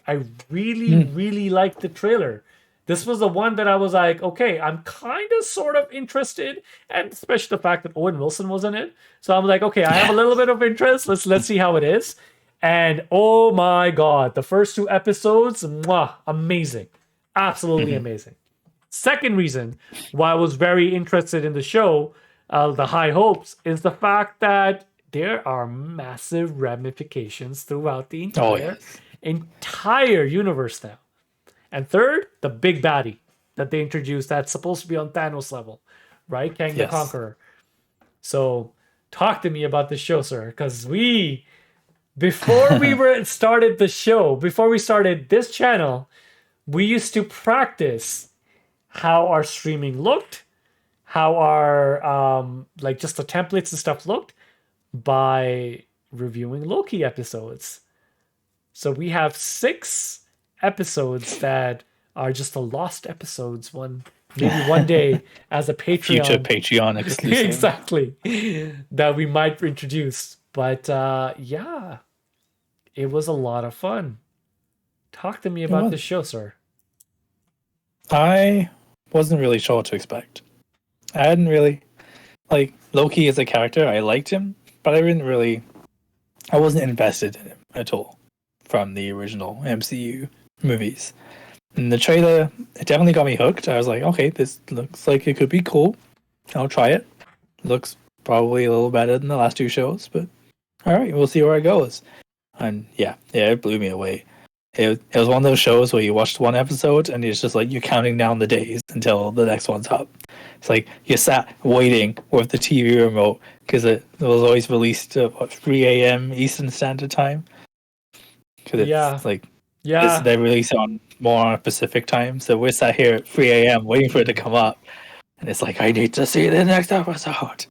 I really liked the trailer. This was the one that I was like, okay, I'm kind of sort of interested, and especially the fact that Owen Wilson was in it. So I'm like, okay, I have a little bit of interest. Let's see how it is. And oh my god, the first 2 episodes, amazing. Absolutely amazing. Second reason why I was very interested in the show, the high hopes, is the fact that there are massive ramifications throughout the entire universe now. And third, the big baddie that they introduced that's supposed to be on Thanos level, right? Kang the Conqueror. So talk to me about this show, sir, because before we started the show, before we started this channel, we used to practice how our streaming looked, how our just the templates and stuff looked by reviewing Loki episodes. So we have 6 episodes that are just the lost episodes. Maybe one day as a Patreon. Future Patreon exclusive. Exactly. That we might introduce. But yeah, it was a lot of fun. Talk to me about this show, sir. I wasn't really sure what to expect. I hadn't really like Loki as a character. I liked him, but I wasn't invested in him at all from the original MCU movies. And the trailer, it definitely got me hooked. I was like, okay, this looks like it could be cool. I'll try it. Looks probably a little better than the last 2 shows, but all right, we'll see where it goes. And yeah, it blew me away. It was one of those shows where you watched one episode and it's just like you're counting down the days until the next one's up. It's like you sat waiting with the TV remote because it was always released at 3 a.m. Eastern Standard Time. Because they release on more Pacific time, so we're sat here at 3 a.m. waiting for it to come up, and it's like I need to see the next episode.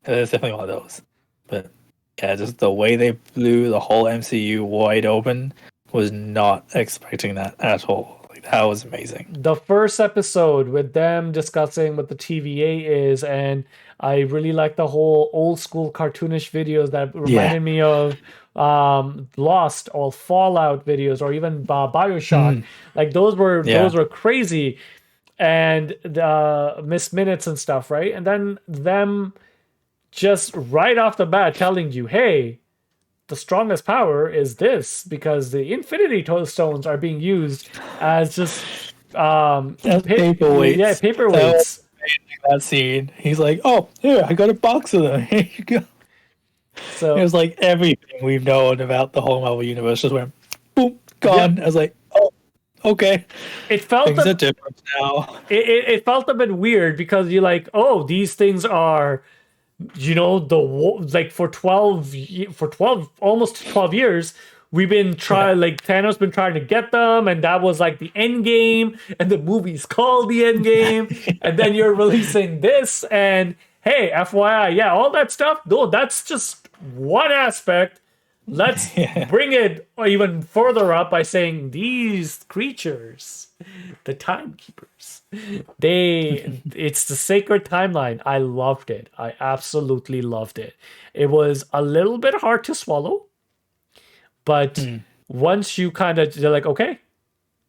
And it's definitely one of those. But yeah, just the way they blew the whole MCU wide open. Was not expecting that at all. Like that was amazing. The first episode with them discussing what the TVA is, and I really like the whole old school cartoonish videos that reminded me of Lost or Fallout videos, or even Bioshock. Like those were crazy, and the Miss Minutes and stuff, right? And then them just right off the bat telling you, hey. The strongest power is this because the Infinity Stones are being used as just paperweights. Yeah, paperweights. That scene, he's like, "Oh, here, I got a box of them. Here you go." So it was like everything we've known about the whole Marvel universe just went boom, gone. Yeah. I was like, "Oh, okay." It felt things are different now. It felt a bit weird because you're like, "Oh, these things are." For 12 almost 12 years we've been trying Thanos been trying to get them, and that was like the end game, and the movie's called the end game. And then you're releasing this, and hey, FYI, all that stuff, no, that's just one aspect. Let's bring it even further up by saying these creatures, the timekeepers, it's the sacred timeline. I loved it. I absolutely loved it. It was a little bit hard to swallow, but once you you're like, okay,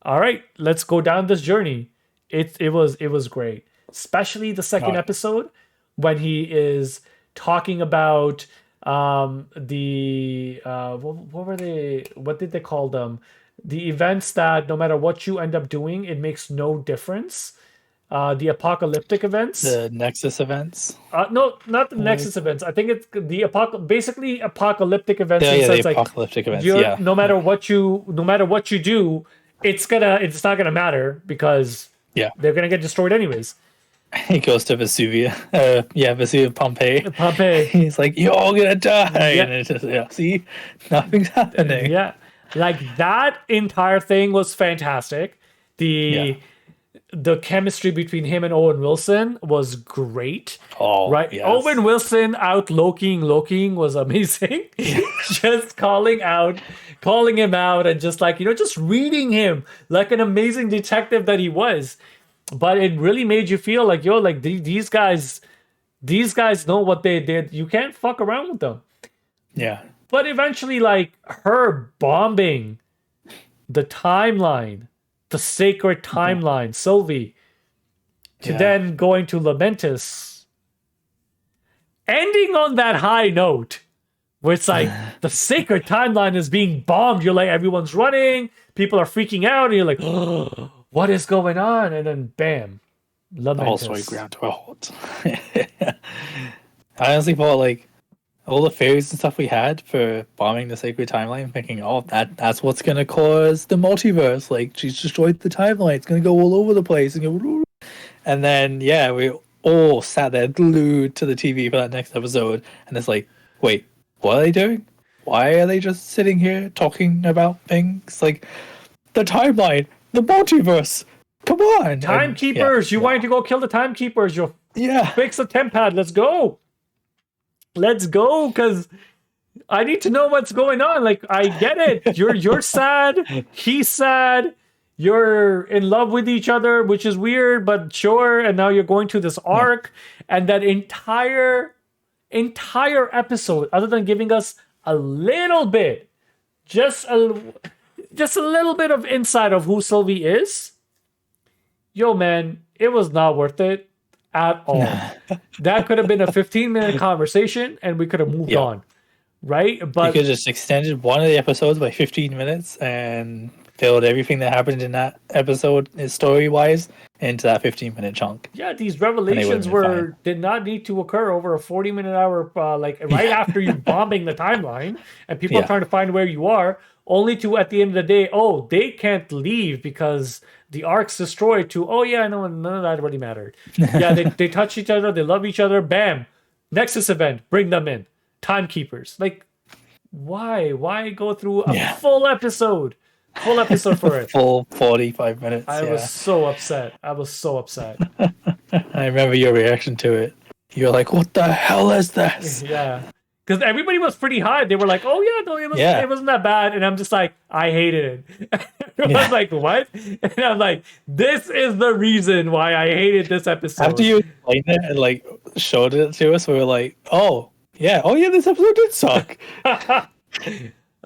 all right, let's go down this journey. It was great, especially the second episode when he is talking about what did they call them? The events that no matter what you end up doing, it makes no difference. The apocalyptic events. The Nexus events. No, not the Nexus events. I think it's the basically apocalyptic events. The apocalyptic events. No matter what you do, it's not gonna matter because they're gonna get destroyed anyways. He goes to Vesuvius. Pompeii. He's like, "You're all gonna die." And it's just, see, nothing's happening. Yeah, like that entire thing was fantastic. The chemistry between him and Owen Wilson was great. Oh, right. Yes. Owen Wilson out Lokiing was amazing. Just calling him out, and just just reading him like an amazing detective that he was. But it really made you feel like, these guys know what they did. You can't fuck around with them. Yeah. But eventually, her bombing the timeline, the sacred timeline, Sylvie, to then going to Lamentus, ending on that high note, where it's like the sacred timeline is being bombed. You're like, everyone's running, people are freaking out, and you're like, oh, what is going on? And then bam, Lamentus. Also, he ground to a halt. I honestly thought all the theories and stuff we had for bombing the sacred timeline, thinking, that's what's gonna cause the multiverse. She's destroyed the timeline. It's gonna go all over the place and then we all sat there glued to the TV for that next episode, and it's like, wait, what are they doing? Why are they just sitting here talking about things like the timeline? The multiverse. Come on. Timekeepers. You wanted to go kill the timekeepers. You'll fix the temp pad. Let's go. Because I need to know what's going on. Like, I get it. You're sad. He's sad. You're in love with each other, which is weird, but sure. And now you're going to this arc, and that entire episode, other than giving us a little bit, just a little bit of insight of who Sylvie is. Yo, man, it was not worth it at all. That could have been a 15-minute conversation, and we could have moved on. Right? But you could just extended one of the episodes by 15 minutes and filled everything that happened in that episode story-wise into that 15-minute chunk. Yeah, these revelations did not need to occur over a 40-minute hour, right after you bombing the timeline, and people are trying to find where you are, only to, at the end of the day, they can't leave because the arc's destroyed to, no, none of that really mattered. Yeah, they touch each other, they love each other, bam, Nexus event, bring them in. Timekeepers. Like, why go through a full episode for it? Full 45 minutes. I was so upset. I remember your reaction to it. You're like, what the hell is this? Yeah. Because everybody was pretty high. They were like, it wasn't that bad. And I'm just like, I hated it. I was like, what? And I'm like, this is the reason why I hated this episode. After you explained it and like showed it to us, we were like, yeah, this episode did suck. I'm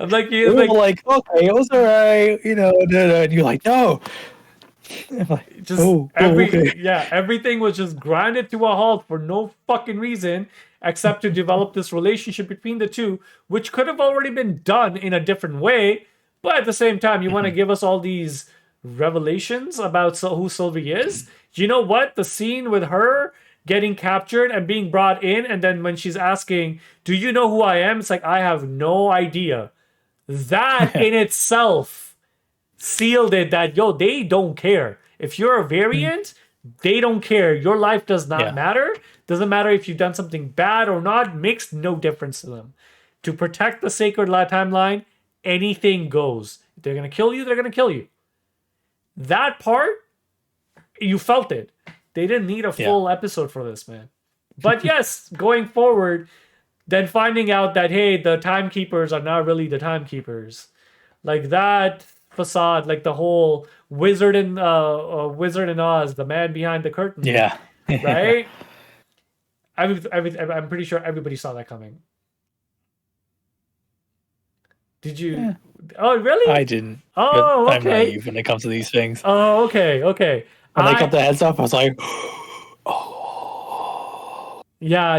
like, we were like, okay, it was alright, and you're like, no. Like, everything was just grinded to a halt for no fucking reason except to develop this relationship between the two, which could have already been done in a different way. But at the same time, you want to give us all these revelations about who Sylvie is? You know what? The scene with her getting captured and being brought in, and then when she's asking, do you know who I am? It's like, I have no idea. That in itself sealed it that, they don't care. If you're a variant, they don't care. Your life does not matter. Doesn't matter if you've done something bad or not. Makes no difference to them. To protect the sacred timeline, anything goes. If they're going to kill you, they're going to kill you. That part, you felt it. They didn't need a full episode for this, man. But yes, going forward, then finding out that, hey, the timekeepers are not really the timekeepers. Like that facade, like the whole Wizard in Oz, the man behind the curtain. Yeah. Right? I'm pretty sure everybody saw that coming. Did you? Yeah. Oh, really? I didn't. Oh, okay. I'm naive when it comes to these things. Oh, okay. When they cut the heads off, I was like, yeah.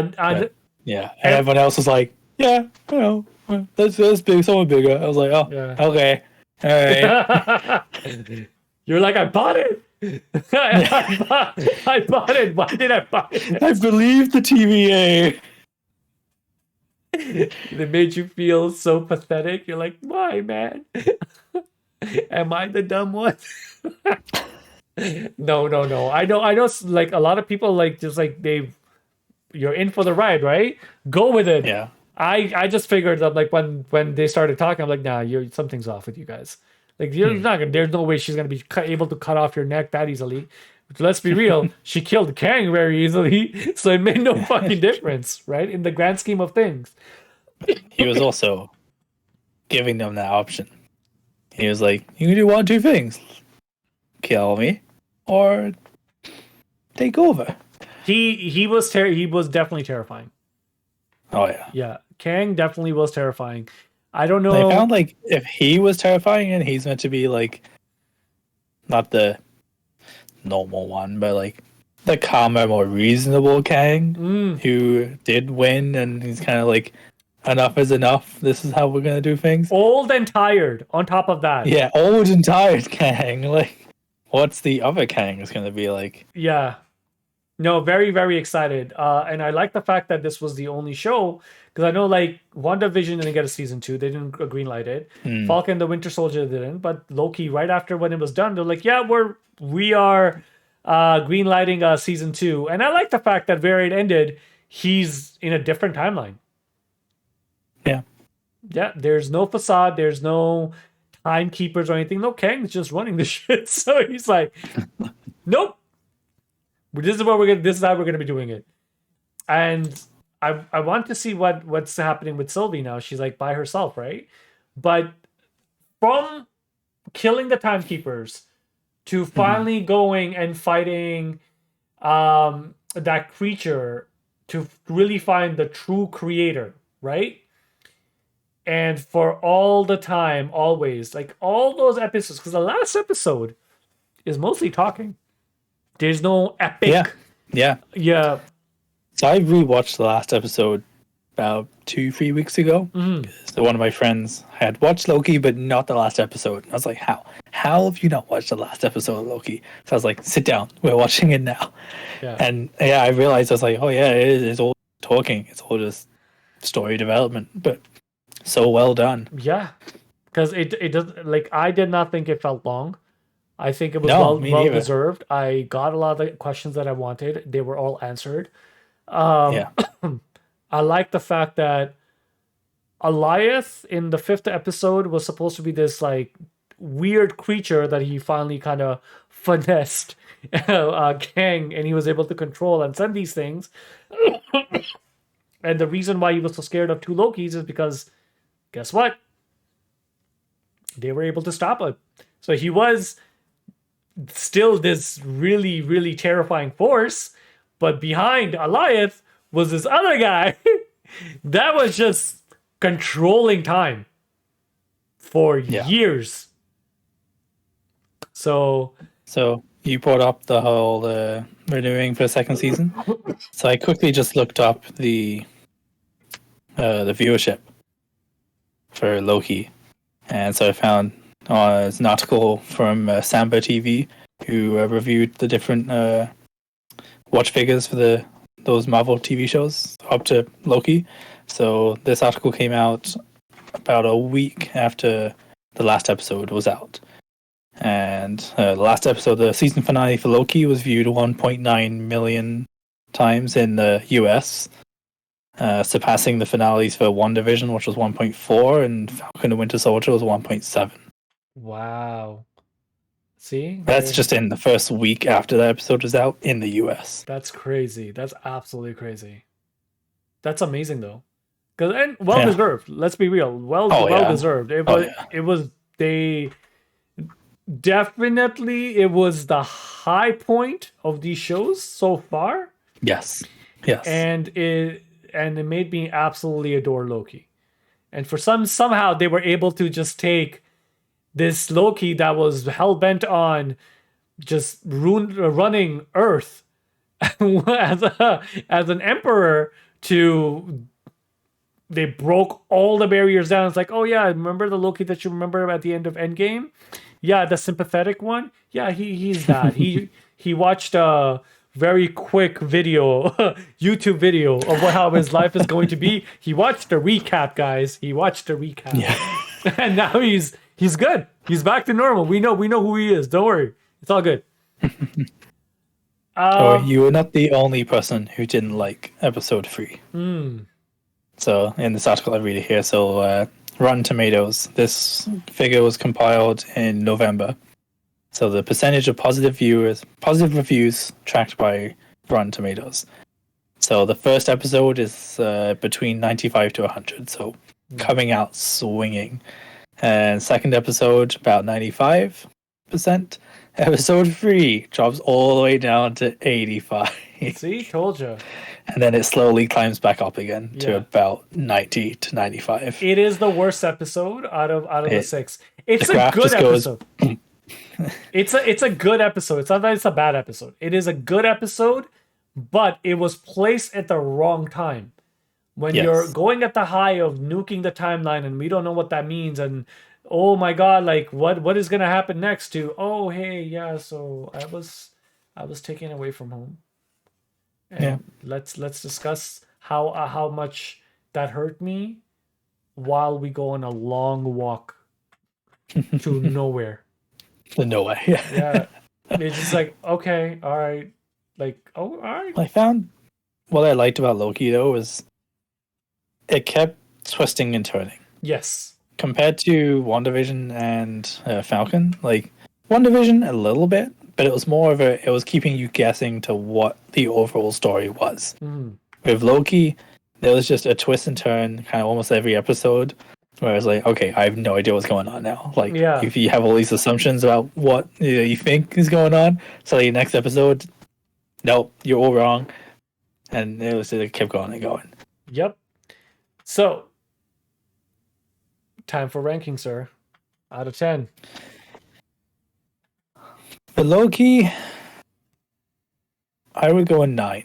And everyone else was like, that's big, someone bigger. I was like, okay, all right. You're like, I bought it. I bought it. Why did I buy it? I believe the TVA. They made you feel so pathetic. You're like, why, man? Am I the dumb one? No. I know. Like a lot of people, like just like you're in for the ride, right? Go with it. Yeah. I just figured that like when they started talking, I'm like, nah, something's off with you guys. Like you're not gonna. There's no way she's gonna be able to cut off your neck that easily. But let's be real. She killed Kang very easily, so it made no fucking difference, right? In the grand scheme of things. He was also giving them that option. He was like, you can do one of two things: kill me, or take over. He was definitely terrifying. Oh yeah. Yeah, Kang definitely was terrifying. I don't know. I found like if he was terrifying and he's meant to be like not the normal one, but like the calmer, more reasonable Kang who did win, and he's kind of like, enough is enough. This is how we're gonna do things. Old and tired. On top of that. Yeah, old and tired Kang. Like, what's the other Kang is gonna be like? Yeah. No, very, very excited. And I like the fact that this was the only show, because I know like WandaVision didn't get a season 2. They didn't greenlight it. Falcon the Winter Soldier didn't, but Loki, right after when it was done, they're like, yeah, we are greenlighting season 2. And I like the fact that where it ended, he's in a different timeline. Yeah. Yeah, there's no facade, there's no timekeepers or anything. No, Kang's just running the shit. So he's like, nope. This is how we're gonna be doing it. And I want to see what's happening with Sylvie now. She's like by herself, right? But from killing the timekeepers to finally going and fighting that creature to really find the true creator, right? And for all the time, always, like all those episodes, because the last episode is mostly talking. There's no epic. Yeah. So I rewatched the last episode about 2-3 weeks ago. So one of my friends had watched Loki, but not the last episode. I was like, how? How have you not watched the last episode of Loki? So I was like, sit down. We're watching it now. Yeah. And I realized I was like, oh yeah, it's all talking. It's all just story development, but so well done. Yeah. Because it does, like, I did not think it felt long. I think it was well deserved. I got a lot of the questions that I wanted. They were all answered. I like the fact that Elias in the 5th episode was supposed to be this like weird creature that he finally kind of finessed Kang, and he was able to control and send these things. And the reason why he was so scared of 2 Lokis is because, guess what? They were able to stop him. So he was still this really, really terrifying force, but behind Elias was this other guy that was just controlling time for years. So you brought up the whole renewing for the 2nd season. So I quickly just looked up the viewership for Loki, and so I found an article from Samba TV who reviewed the different watch figures for those Marvel TV shows up to Loki. So this article came out about a week after the last episode was out. And the last episode, the season finale for Loki, was viewed 1.9 million times in the US, surpassing the finales for WandaVision, which was 1.4, and Falcon and Winter Soldier was 1.7. Wow. See? That's just in the first week after that episode was out in the US. That's crazy. That's absolutely crazy. That's amazing though. And well deserved. Let's be real. Well deserved. It was definitely it was the high point of these shows so far. Yes. And it made me absolutely adore Loki. And for somehow they were able to just take this Loki that was hell-bent on just running Earth as an emperor to... They broke all the barriers down. It's like, oh yeah, remember the Loki that you remember at the end of Endgame? Yeah, the sympathetic one? Yeah, he's that. he watched a very quick video, YouTube video of how his life is going to be. He watched a recap, guys. He watched a recap. Yeah. And now he's good. He's back to normal. We know who he is. Don't worry. It's all good. You were not the only person who didn't like episode 3. So in this article I read it here, so Rotten Tomatoes, this figure was compiled in November. So the percentage of positive reviews tracked by Rotten Tomatoes. So the first episode is between 95 to 100, so coming out swinging. And second episode, about 95%. Episode 3 drops all the way down to 85. See, told you. And then it slowly climbs back up again to about 90 to 95. It is the worst episode out of the 6. It's a good episode. It's a good episode. It's not that it's a bad episode. It is a good episode, but it was placed at the wrong time. When you're going at the high of nuking the timeline and we don't know what that means, and oh my god, like what is gonna happen next to, oh hey, yeah, so I was taken away from home. And let's discuss how much that hurt me while we go on a long walk to nowhere. To nowhere. Yeah. It's just like, okay, all right. Like, oh, all right. I found what I liked about Loki though was it kept twisting and turning. Yes. Compared to WandaVision and Falcon, like WandaVision a little bit, but it was more of it was keeping you guessing to what the overall story was. With Loki, there was just a twist and turn kind of almost every episode where I was like, okay, I have no idea what's going on now. Like, Yeah. if you have all these assumptions about what you think is going on, so the next episode, nope, you're all wrong. And it kept going and going. Yep. So, time for ranking, sir. Out of 10. For Loki, I would go a 9.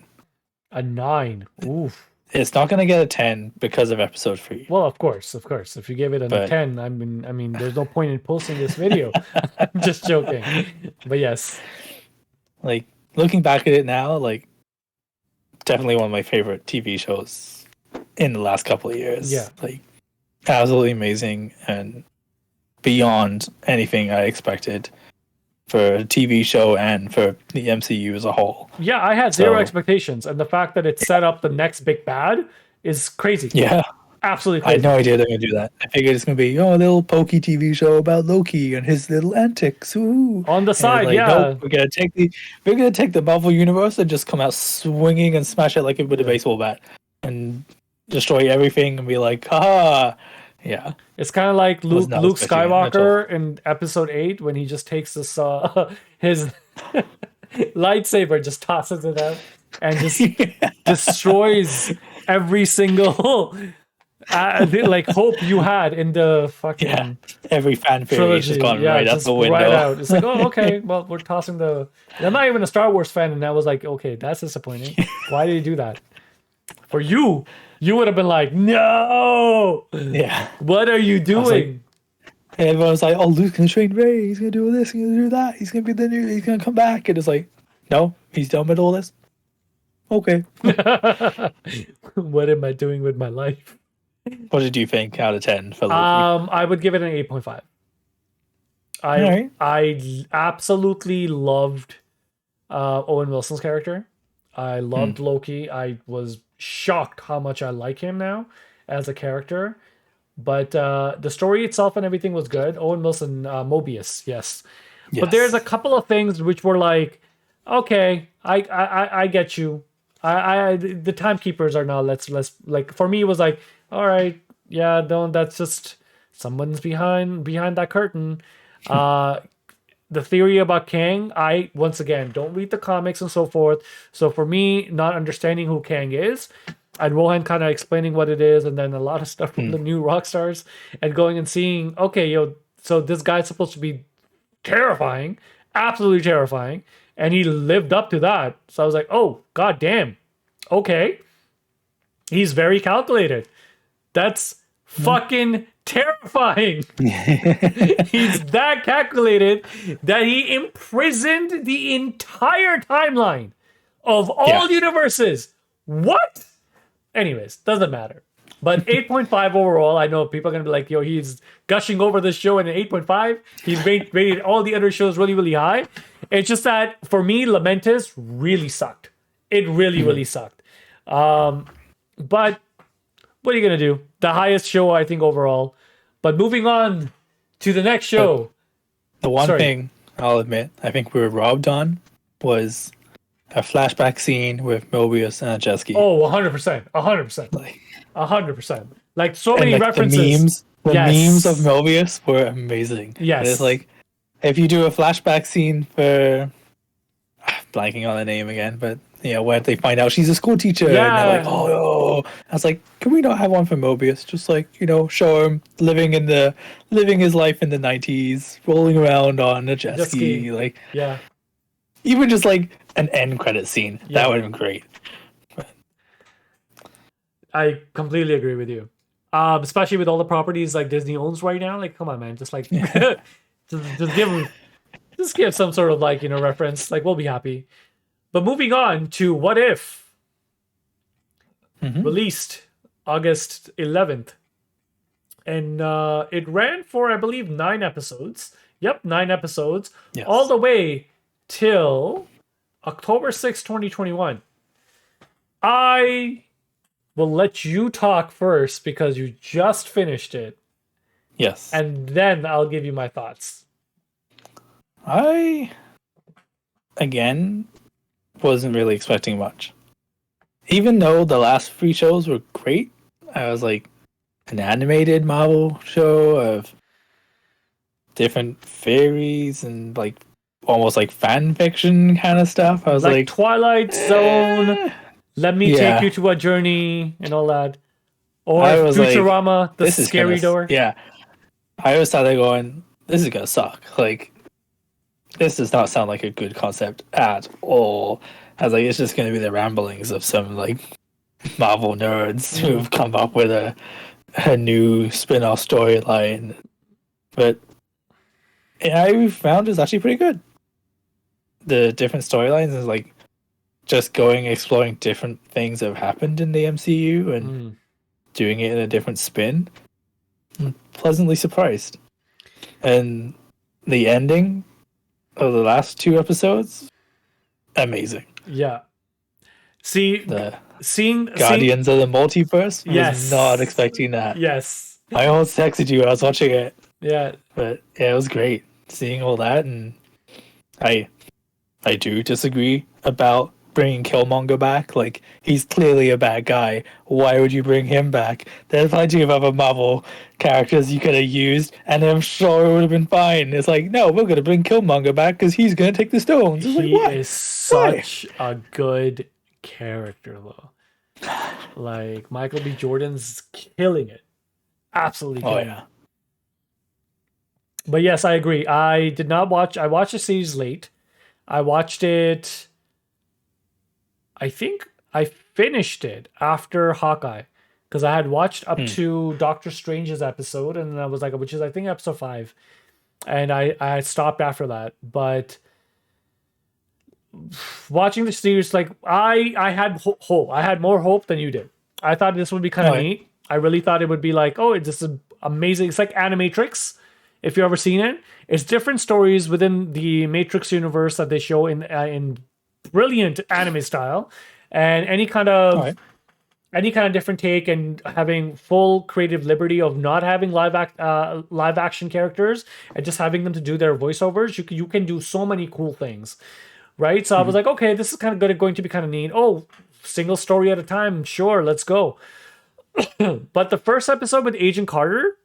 A 9. Oof. It's not going to get a 10 because of episode 3. Well, of course. If you give it a 10, I mean, there's no point in posting this video. I'm just joking. But yes. Like, looking back at it now, like, definitely one of my favorite TV shows in the last couple of years. Yeah. Like, absolutely amazing and beyond anything I expected for a TV show and for the MCU as a whole. Yeah, I had zero expectations, and the fact that it set up the next big bad is crazy. Yeah. Absolutely I crazy. had no idea they're going to do that. I figured it's going to be, a little pokey TV show about Loki and his little antics. Ooh. On the side, like, yeah. Nope, we're going to take the Marvel universe and just come out swinging and smash it like with a baseball bat and destroy everything and be like, haha. Yeah. It's kind of like Luke expecting it at Skywalker in episode 8 when he just takes this his lightsaber, just tosses it out and just destroys every single like hope you had in the fucking every fan theory is just gone right out the window. Right out. It's like, oh, okay, well, we're tossing the. I'm not even a Star Wars fan, and I was like, okay, that's disappointing. Why did he do that? For you would have been like, no. Yeah. What are you doing? And everyone's like, oh, Luke's gonna train Ray. He's gonna do this. He's gonna do that. He's gonna be the new. He's gonna come back. And it's like, no, he's done with all this. Okay. What am I doing with my life? What did you think out of 10 for Loki? I would give it an 8.5. I absolutely loved Owen Wilson's character. I loved Loki. I was shocked how much I like him now as a character. But the story itself and everything was good. Owen Wilson, Mobius, yes. But there's a couple of things which were like, okay, I get you. The timekeepers are now let's like, for me it was like, all right, yeah, don't, that's just someone's behind that curtain. The theory about Kang, I once again don't read the comics and so forth. So for me, not understanding who Kang is, and Rohan kind of explaining what it is, and then a lot of stuff from the new rock stars, and going and seeing, okay, so this guy's supposed to be terrifying, absolutely terrifying, and he lived up to that. So I was like, oh, god damn, okay, he's very calculated. That's fucking terrifying. He's that calculated that he imprisoned the entire timeline of all universes. What? Anyways, doesn't matter. But 8.5 overall. I know people are going to be like, yo, he's gushing over this show and an 8.5. He's rated all the other shows really, really high. It's just that, for me, Lamentis really sucked. It really, really sucked. But what are you going to do? The highest show, I think, overall. But moving on to the next show. The one thing I'll admit I think we were robbed on was a flashback scene with Mobius and Ajewski. Oh, 100%. 100%. 100%. Like, so many references. The memes of Mobius were amazing. Yes. And it's like, if you do a flashback scene for... blanking on the name again, but where they find out she's a school teacher, and they're like, oh no. I was like, can we not have one for Mobius? Just like, show him living his life in the 90s, rolling around on a jet ski, like, even just like an end credit scene. That would have been great. But... I completely agree with you. Especially with all the properties like Disney owns right now. Like, come on, man, just like just give some sort of like, reference. Like, we'll be happy. But moving on to What If, released August 11th. And it ran for, I believe, 9 episodes. Yep, 9 episodes. Yes. All the way till October 6, 2021. I will let you talk first because you just finished it. Yes. And then I'll give you my thoughts. I, again, wasn't really expecting much. even though the last 3 shows were great, I was like an animated Marvel show of different fairies and like almost like fan fiction kind of stuff. I was Like like, Twilight Zone, eh. Let Me Take Yeah. You to a Journey, and all that. Or I was like, Futurama, The this is gonna, Scary Door. yeah. I was started going, this is gonna suck. Like, this does not sound like a good concept at all. I was like, it's just gonna be the ramblings of some like Marvel nerds who've come up with a new spin-off storyline. But I found it's actually pretty good. The different storylines is like just going exploring different things that have happened in the MCU and doing it in a different spin. I'm pleasantly surprised. And the ending of the last 2 episodes, amazing. Yeah. See, seeing Guardians of the Multiverse, Yes. was not expecting that. Yes. I almost texted you. I was watching it, Yeah. but yeah, it was great seeing all that. And I do disagree about bringing Killmonger back. Like, he's clearly a bad guy. Why would you bring him back? There's plenty of other Marvel characters you could have used, and I'm sure it would have been fine. It's like, no, we're gonna bring Killmonger back because he's gonna take the stones. It's He like, what? is such a good character, though. Like, Michael B. Jordan's killing it. Absolutely killing it. But yes, I agree. I did not watch. I watched the series late. I watched it. I think I finished it after Hawkeye because I had watched up to Doctor Strange's episode, and I was like, which is I think episode 5, and I had stopped after that. But watching the series, like I had hope. I had more hope than you did. I thought this would be kind of neat. I really thought it would be like, oh, it's just amazing. It's like Animatrix. If you've ever seen it, it's different stories within the Matrix universe that they show in brilliant anime style, and any kind of different take, and having full creative liberty of not having live action characters and just having them to do their voiceovers. You can do so many cool things, right? So I was like, okay, this is kind of going to be kind of neat. Oh, single story at a time, sure, let's go. But the first episode with Agent Carter,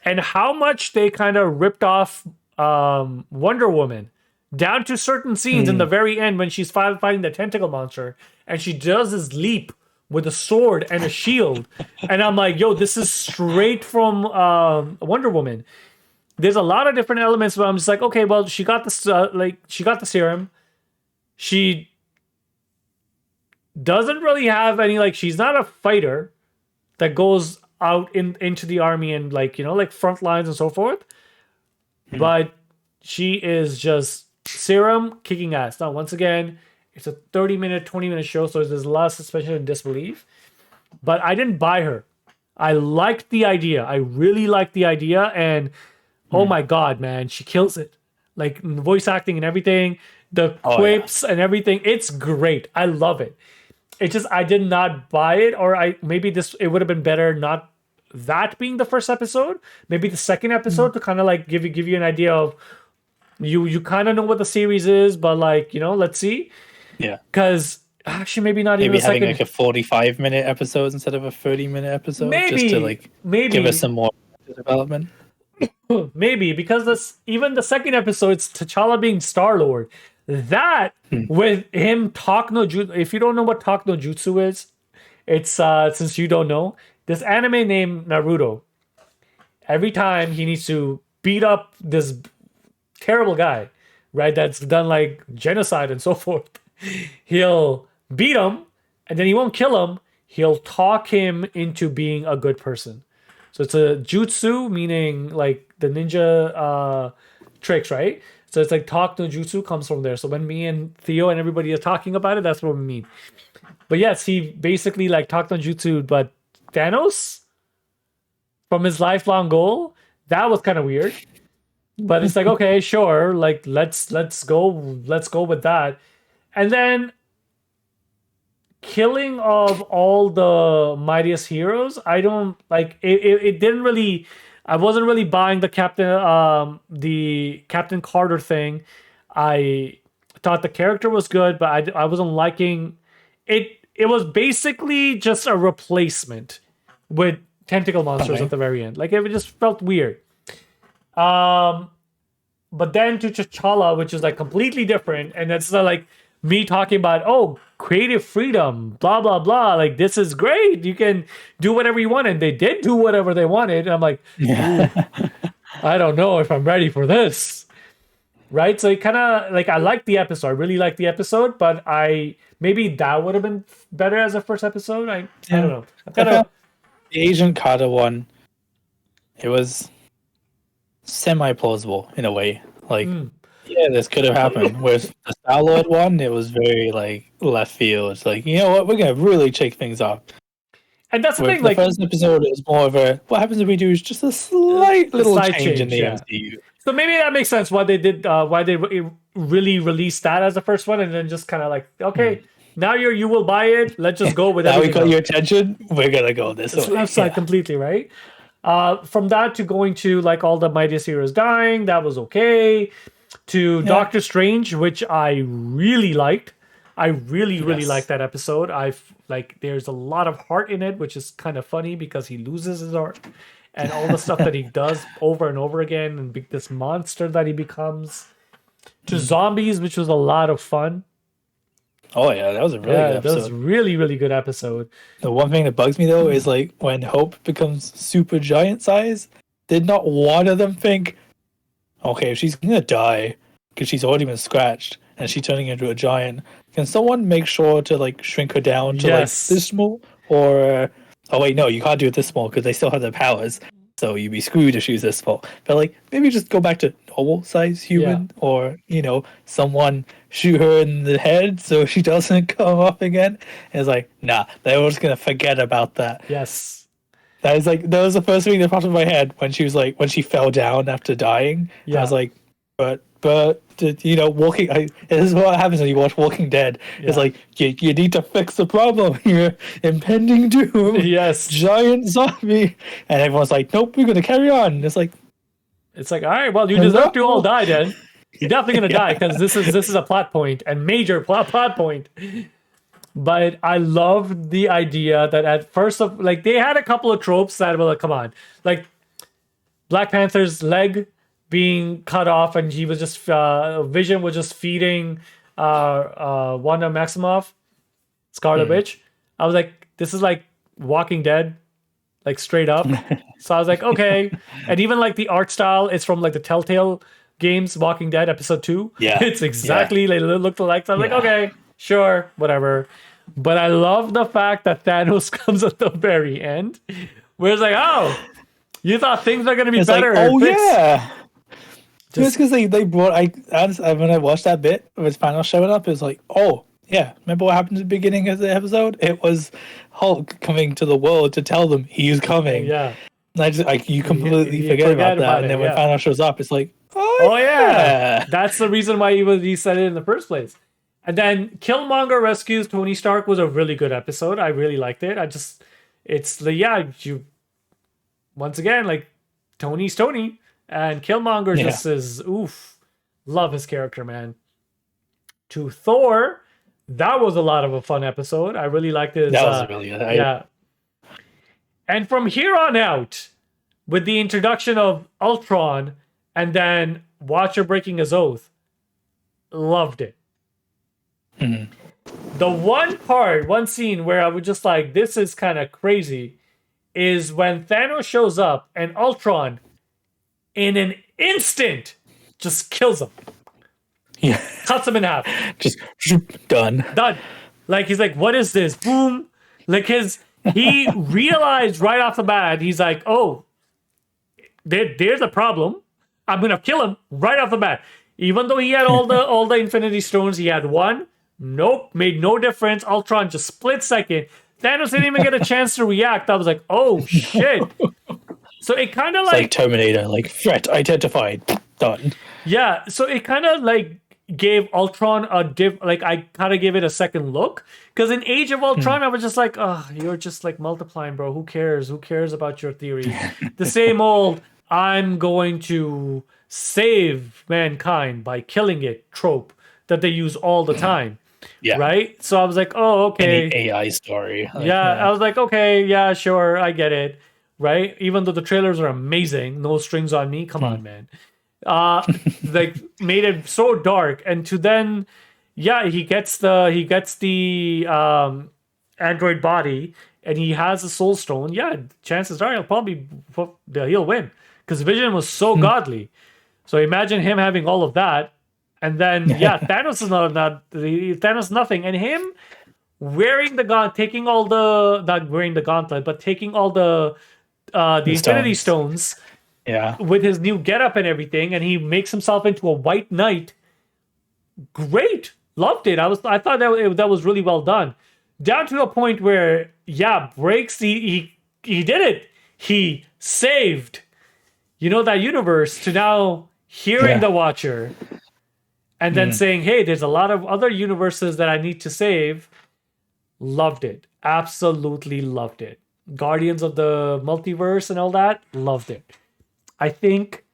and how much they kind of ripped off Wonder Woman, down to certain scenes in the very end when she's fighting the tentacle monster, and she does this leap with a sword and a shield, and I'm like, yo, this is straight from Wonder Woman. There's a lot of different elements, but I'm just like, okay, well, she got this, she got the serum. She doesn't really have any, like, she's not a fighter that goes out into the army and like front lines and so forth, but she is just serum kicking ass. Now, once again, it's a 30-minute, 20-minute show, so there's a lot of suspension of disbelief, but I didn't buy her. I liked the idea. I really liked the idea, and oh my god, man, she kills it. Like, voice acting and everything, the quips and everything, it's great. I love it. It's just I did not buy it, or it would have been better not that being the first episode, maybe the second episode to kind of like give you an idea of you kind of know what the series is, but like, let's see. Yeah. Because actually maybe not even the having second, like a 45-minute episode instead of a 30-minute episode, just to maybe give us some more development. Maybe because even the second episode, it's T'Challa being Star-Lord. That with him talk no jutsu. If you don't know what talk no jutsu is, it's since you don't know, this anime named Naruto. Every time he needs to beat up this terrible guy, right, that's done like genocide and so forth, he'll beat him, and then he won't kill him. He'll talk him into being a good person. So it's a jutsu, meaning like the ninja tricks, right? So it's like talk no jutsu comes from there. So when me and Theo and everybody are talking about it, that's what we mean. But yes, he basically like talked on jutsu, but Thanos from his lifelong goal, that was kind of weird. But it's like, okay, sure, like let's go with that. And then killing of all the mightiest heroes, I don't like it didn't really, I wasn't really buying the Captain Carter thing. I thought the character was good, but I wasn't liking it was basically just a replacement with tentacle monsters at the very end. Like, it just felt weird. But then to T'Challa, which is like completely different, and it's like me talking about, oh, creative freedom, blah blah blah. Like, this is great. You can do whatever you want, and they did do whatever they wanted. And I'm like, I don't know if I'm ready for this. Right? So it kind of like, I liked the episode. I really liked the episode, but maybe that would have been better as a first episode. I don't know. The Agent Carter one, it was semi-plausible in a way. Like, yeah, this could have happened. Whereas the Star-Lord one, it was very like left field. It's like, you know what, we're gonna really shake things up. And that's the Where thing. The like, first episode is more of a, what happens if we do is just a slight little change in the MCU. So maybe that makes sense why they did why they really released that as the first one, and then just kind of like, okay, now you will buy it. Let's just go with now everything. We got your attention. We're gonna go this way. Left side completely, right? From that to going to like all the mightiest heroes dying, that was okay. To Doctor Strange, which I really liked. I really liked that episode. There's a lot of heart in it, which is kind of funny because he loses his heart, and all the stuff that he does over and over again, and this monster that he becomes. To zombies, which was a lot of fun. Oh yeah, that was a really good episode. That was really good episode. The one thing that bugs me though is like when Hope becomes super giant size, did not one of them think, okay, if she's gonna die because she's already been scratched and she's turning into a giant, can someone make sure to like shrink her down to like this small? Or oh wait, no, you can't do it this small because they still have their powers. So you'd be screwed if she was this small. But like maybe just go back to normal size human, or someone shoot her in the head so she doesn't come up again. And it's like, nah, they were just gonna forget about that. Yes. That was the first thing that popped in my head when she fell down after dying. Yeah. I was like, but walking. This is what happens when you watch Walking Dead. Yeah. It's like you need to fix the problem here. Impending doom. Yes. Giant zombie, and everyone's like, nope, we're gonna carry on. And it's like, all right. Well, you deserve to all die, then. You're definitely gonna die because this is a plot point and major plot point. But I love the idea that at first they had a couple of tropes that were like, come on, like Black Panther's leg being cut off, and he was just Vision was just feeding Wanda Maximoff, Scarlet Witch. I was like, this is like Walking Dead, like straight up. So I was like, okay. And even like the art style is from like the Telltale games, Walking Dead episode 2. Yeah, it's exactly like looked alike. So I'm like, okay, sure, whatever. But I love the fact that Thanos comes at the very end, where it's like, oh, you thought things are gonna be better. Like, oh yeah. Just because they brought, when I watched that bit of his final showing up, it was like, oh yeah, remember what happened at the beginning of the episode? It was Hulk coming to the world to tell them he's coming. Yeah, and I just you completely forget about that, and then when Final shows up, it's like, oh yeah, that's the reason why he said it in the first place. And then Killmonger rescues Tony Stark was a really good episode. I really liked it. Once again, like Tony's Tony. And Killmonger just is oof. Love his character, man. To Thor, that was a lot of a fun episode. I really liked it. That was really good. Yeah. And from here on out, with the introduction of Ultron and then Watcher breaking his oath, loved it. Mm-hmm. The one scene where I was just like, this is kind of crazy, is when Thanos shows up and Ultron in an instant just kills him. Yeah. Cuts him in half. Just done. Like, he's like, what is this? Boom. Like, he realized right off the bat, he's like, oh, there's a problem. I'm gonna kill him right off the bat. Even though he had all the Infinity Stones, he had one. Nope, made no difference. Ultron just split second. Thanos didn't even get a chance to react. I was like, oh shit. So it kind of like Terminator, like threat identified, done. Yeah, so it kind of like gave Ultron I kind of gave it a second look, because in Age of Ultron I was just like, oh, you're just like multiplying, bro. Who cares about your theory? The same old I'm going to save mankind by killing it trope that they use all the time. Yeah. Right? So I was like, oh, Any okay. AI story. Like, Yeah, I was like, okay, yeah, sure, I get it. Right? Even though the trailers are amazing, no strings on me. Come Hmm. on, man. Like made it so dark, and to then, yeah, he gets the android body, and he has a soul stone. Yeah, chances are he'll win because Vision was so godly. So imagine him having all of that, and then yeah, Thanos is not Thanos nothing, and him wearing the taking all the not wearing the gauntlet, but taking all the The Infinity stones. Stones Yeah. with his new getup and everything, and he makes himself into a white knight. Great, loved it. I thought that was really well done, down to a point where yeah, breaks he did it. He saved that universe to now hearing Yeah. the Watcher and then Mm. saying, hey, there's a lot of other universes that I need to save. Loved it. Absolutely loved it. Guardians of the Multiverse and all that, loved it. I think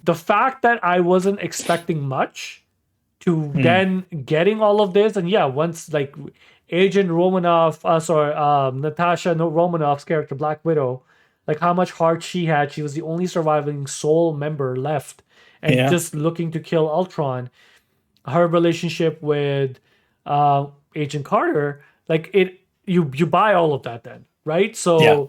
the fact that I wasn't expecting much to then getting all of this, and yeah, once like Agent Romanoff, Natasha Romanoff's character, Black Widow, like how much heart she had. She was the only surviving soul member left, and Yeah. just looking to kill Ultron. Her relationship with Agent Carter, like you buy all of that then, right? Yeah.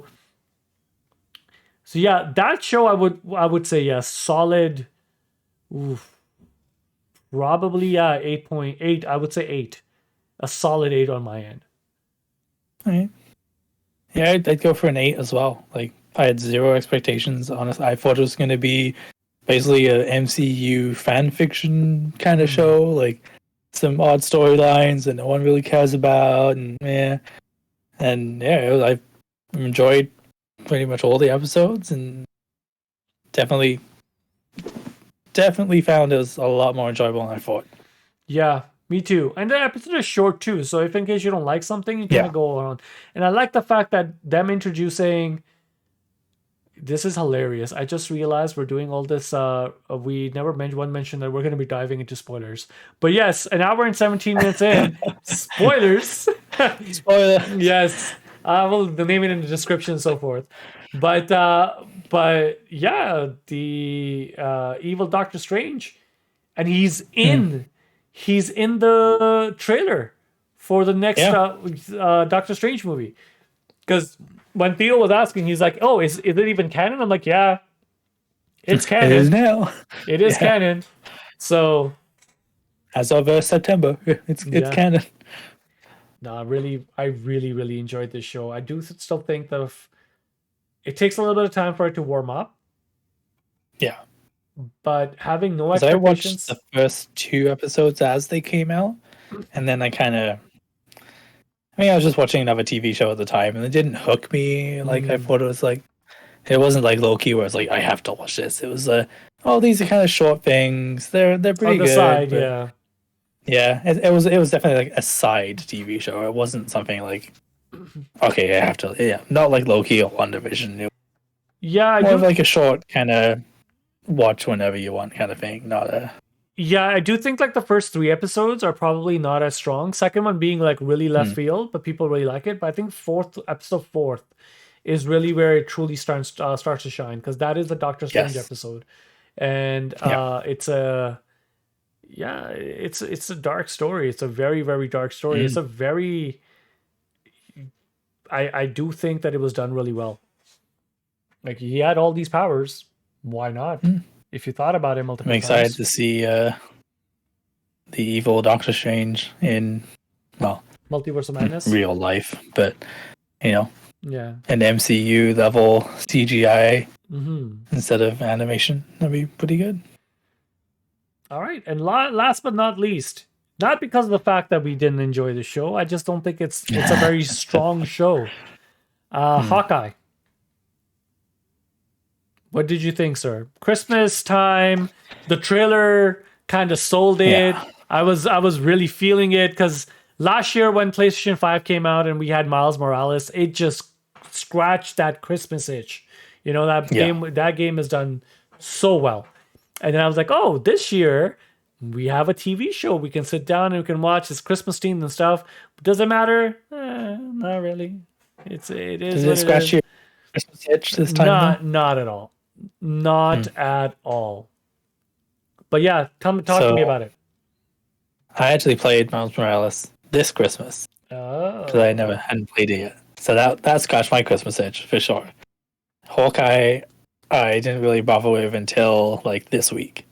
So yeah, that show I would say yes, solid. Oof, probably yeah, 8.8. I would say 8, a solid 8 on my end. Right. Yeah, I'd go for an 8 as well. Like, I had zero expectations. Honestly, I thought it was going to be basically a MCU fan fiction kind of show, like some odd storylines that no one really cares about, and I enjoyed pretty much all the episodes, and definitely found it was a lot more enjoyable than I thought. Yeah, me too. And the episode is short too, so if in case you don't like something, you kind Yeah. of go around. And I like the fact that them introducing. This is hilarious. I just realized we're doing all this. We never mentioned that we're going to be diving into spoilers. But yes, an hour and 17 minutes in, spoilers. Spoiler. Yes, we'll name it in the description and so forth. But yeah, the evil Doctor Strange, and he's in the trailer for the next Yeah. Doctor Strange movie. Because when Theo was asking, he's like, "Oh, is it even canon?" I'm like, "Yeah, it's It is canon. now. It is Yeah. canon." So As of September, it's Yeah. canon. no, I really enjoyed this show. I do still think that it takes a little bit of time for it to warm up, Yeah. but having no 'Cause I watched expectations. the first 2 episodes as they came out, and then I was just watching another TV show at the time, and it didn't hook me like I thought it was like. It wasn't like Loki, where it's like I have to watch this. It was oh, these are kind of short things. They're pretty On the good, side, but yeah. yeah, it was definitely like a side TV show. It wasn't something like okay, I have to not like Loki or Wandavision. It Yeah, I was more of do. like a short kind of watch whenever you want kind of thing. Not a Yeah, I do think like the first 3 episodes are probably not as strong. Second one being like really left field, but people really like it. But I think fourth is really where it truly starts to shine, because that is the Doctor Strange yes, episode, and yeah, it's a dark story. It's a very dark story. It's a very I do think that it was done really well. Like he had all these powers. Why not? If you thought about it I'm multiple excited times. to see the evil Doctor Strange in Multiverse of Madness. real life, but Yeah. an MCU level CGI Mm-hmm. instead of animation. That'd be pretty good. All right, and last but not least, not because of the fact that we didn't enjoy the show, I just don't think it's a very strong show. Hawkeye. What did you think, sir? Christmas time, the trailer kind of sold it. Yeah. I was really feeling it because last year when PlayStation 5 came out and we had Miles Morales, it just scratched that Christmas itch. That game has done so well. And then I was like, oh, this year we have a TV show. We can sit down and we can watch. It's Christmas themed and stuff. Does it matter? Not really. It is. Does what it scratch is. your Christmas itch this time? Not at all. Not at all. But yeah, talk to me about it. I actually played Miles Morales this Christmas because I hadn't played it yet. So that scratched my Christmas itch for sure. Hawkeye, I didn't really bother with until like this week.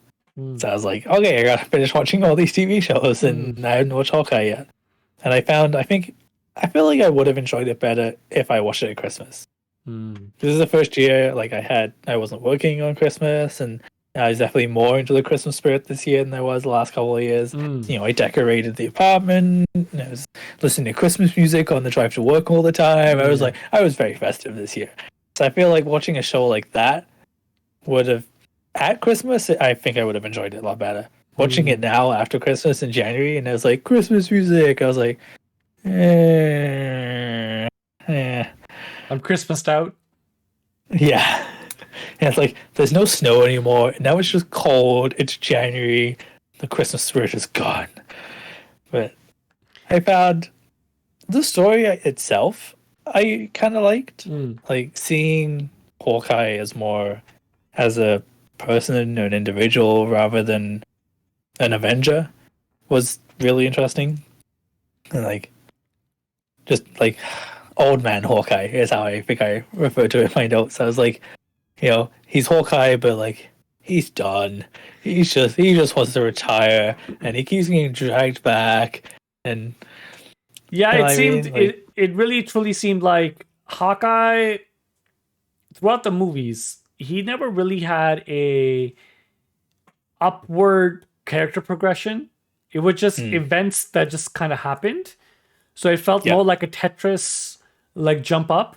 So I was like, okay, I gotta finish watching all these TV shows, and I hadn't watched Hawkeye yet. And I feel like I would have enjoyed it better if I watched it at Christmas. This is the first year like I wasn't working on Christmas, and I was definitely more into the Christmas spirit this year than I was the last couple of years. You know, I decorated the apartment, and I was listening to Christmas music on the drive to work all the time. I was very festive this year. So I feel like watching a show like that would have, at Christmas, I think I would have enjoyed it a lot better. Watching it now after Christmas in January, and it was like Christmas music, I was like, I'm Christmased out. Yeah. And it's like, there's no snow anymore. Now it's just cold. It's January. The Christmas spirit is gone. But I found the story itself, I kind of liked. Like, seeing Hawkeye as a person, an individual, rather than an Avenger was really interesting. And, like, just, like, old man Hawkeye is how I think I referred to it in my notes. I was like, you know, he's Hawkeye, but like he's done. He just wants to retire, and he keeps getting dragged back. And yeah, it really truly seemed like Hawkeye throughout the movies, he never really had a upward character progression. It was just events that just kind of happened. So it felt more like a Tetris like jump up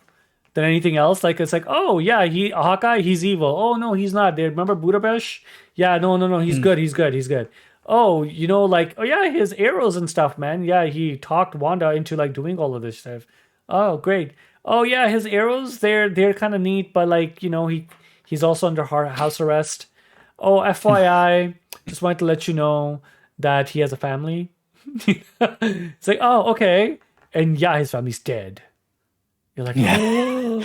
than anything else. Like, it's like, oh yeah, Hawkeye, he's evil. Oh no, he's not. They remember Budapest? Yeah, no, he's good. He's good. Oh, you know, like, oh yeah, his arrows and stuff, man. Yeah, he talked Wanda into like doing all of this stuff. Oh, great. Oh yeah, his arrows, they're kind of neat, but like, you know, he's also under house arrest. Oh, FYI, just wanted to let you know that he has a family. It's like, oh, okay. And yeah, his family's dead. You're like, oh,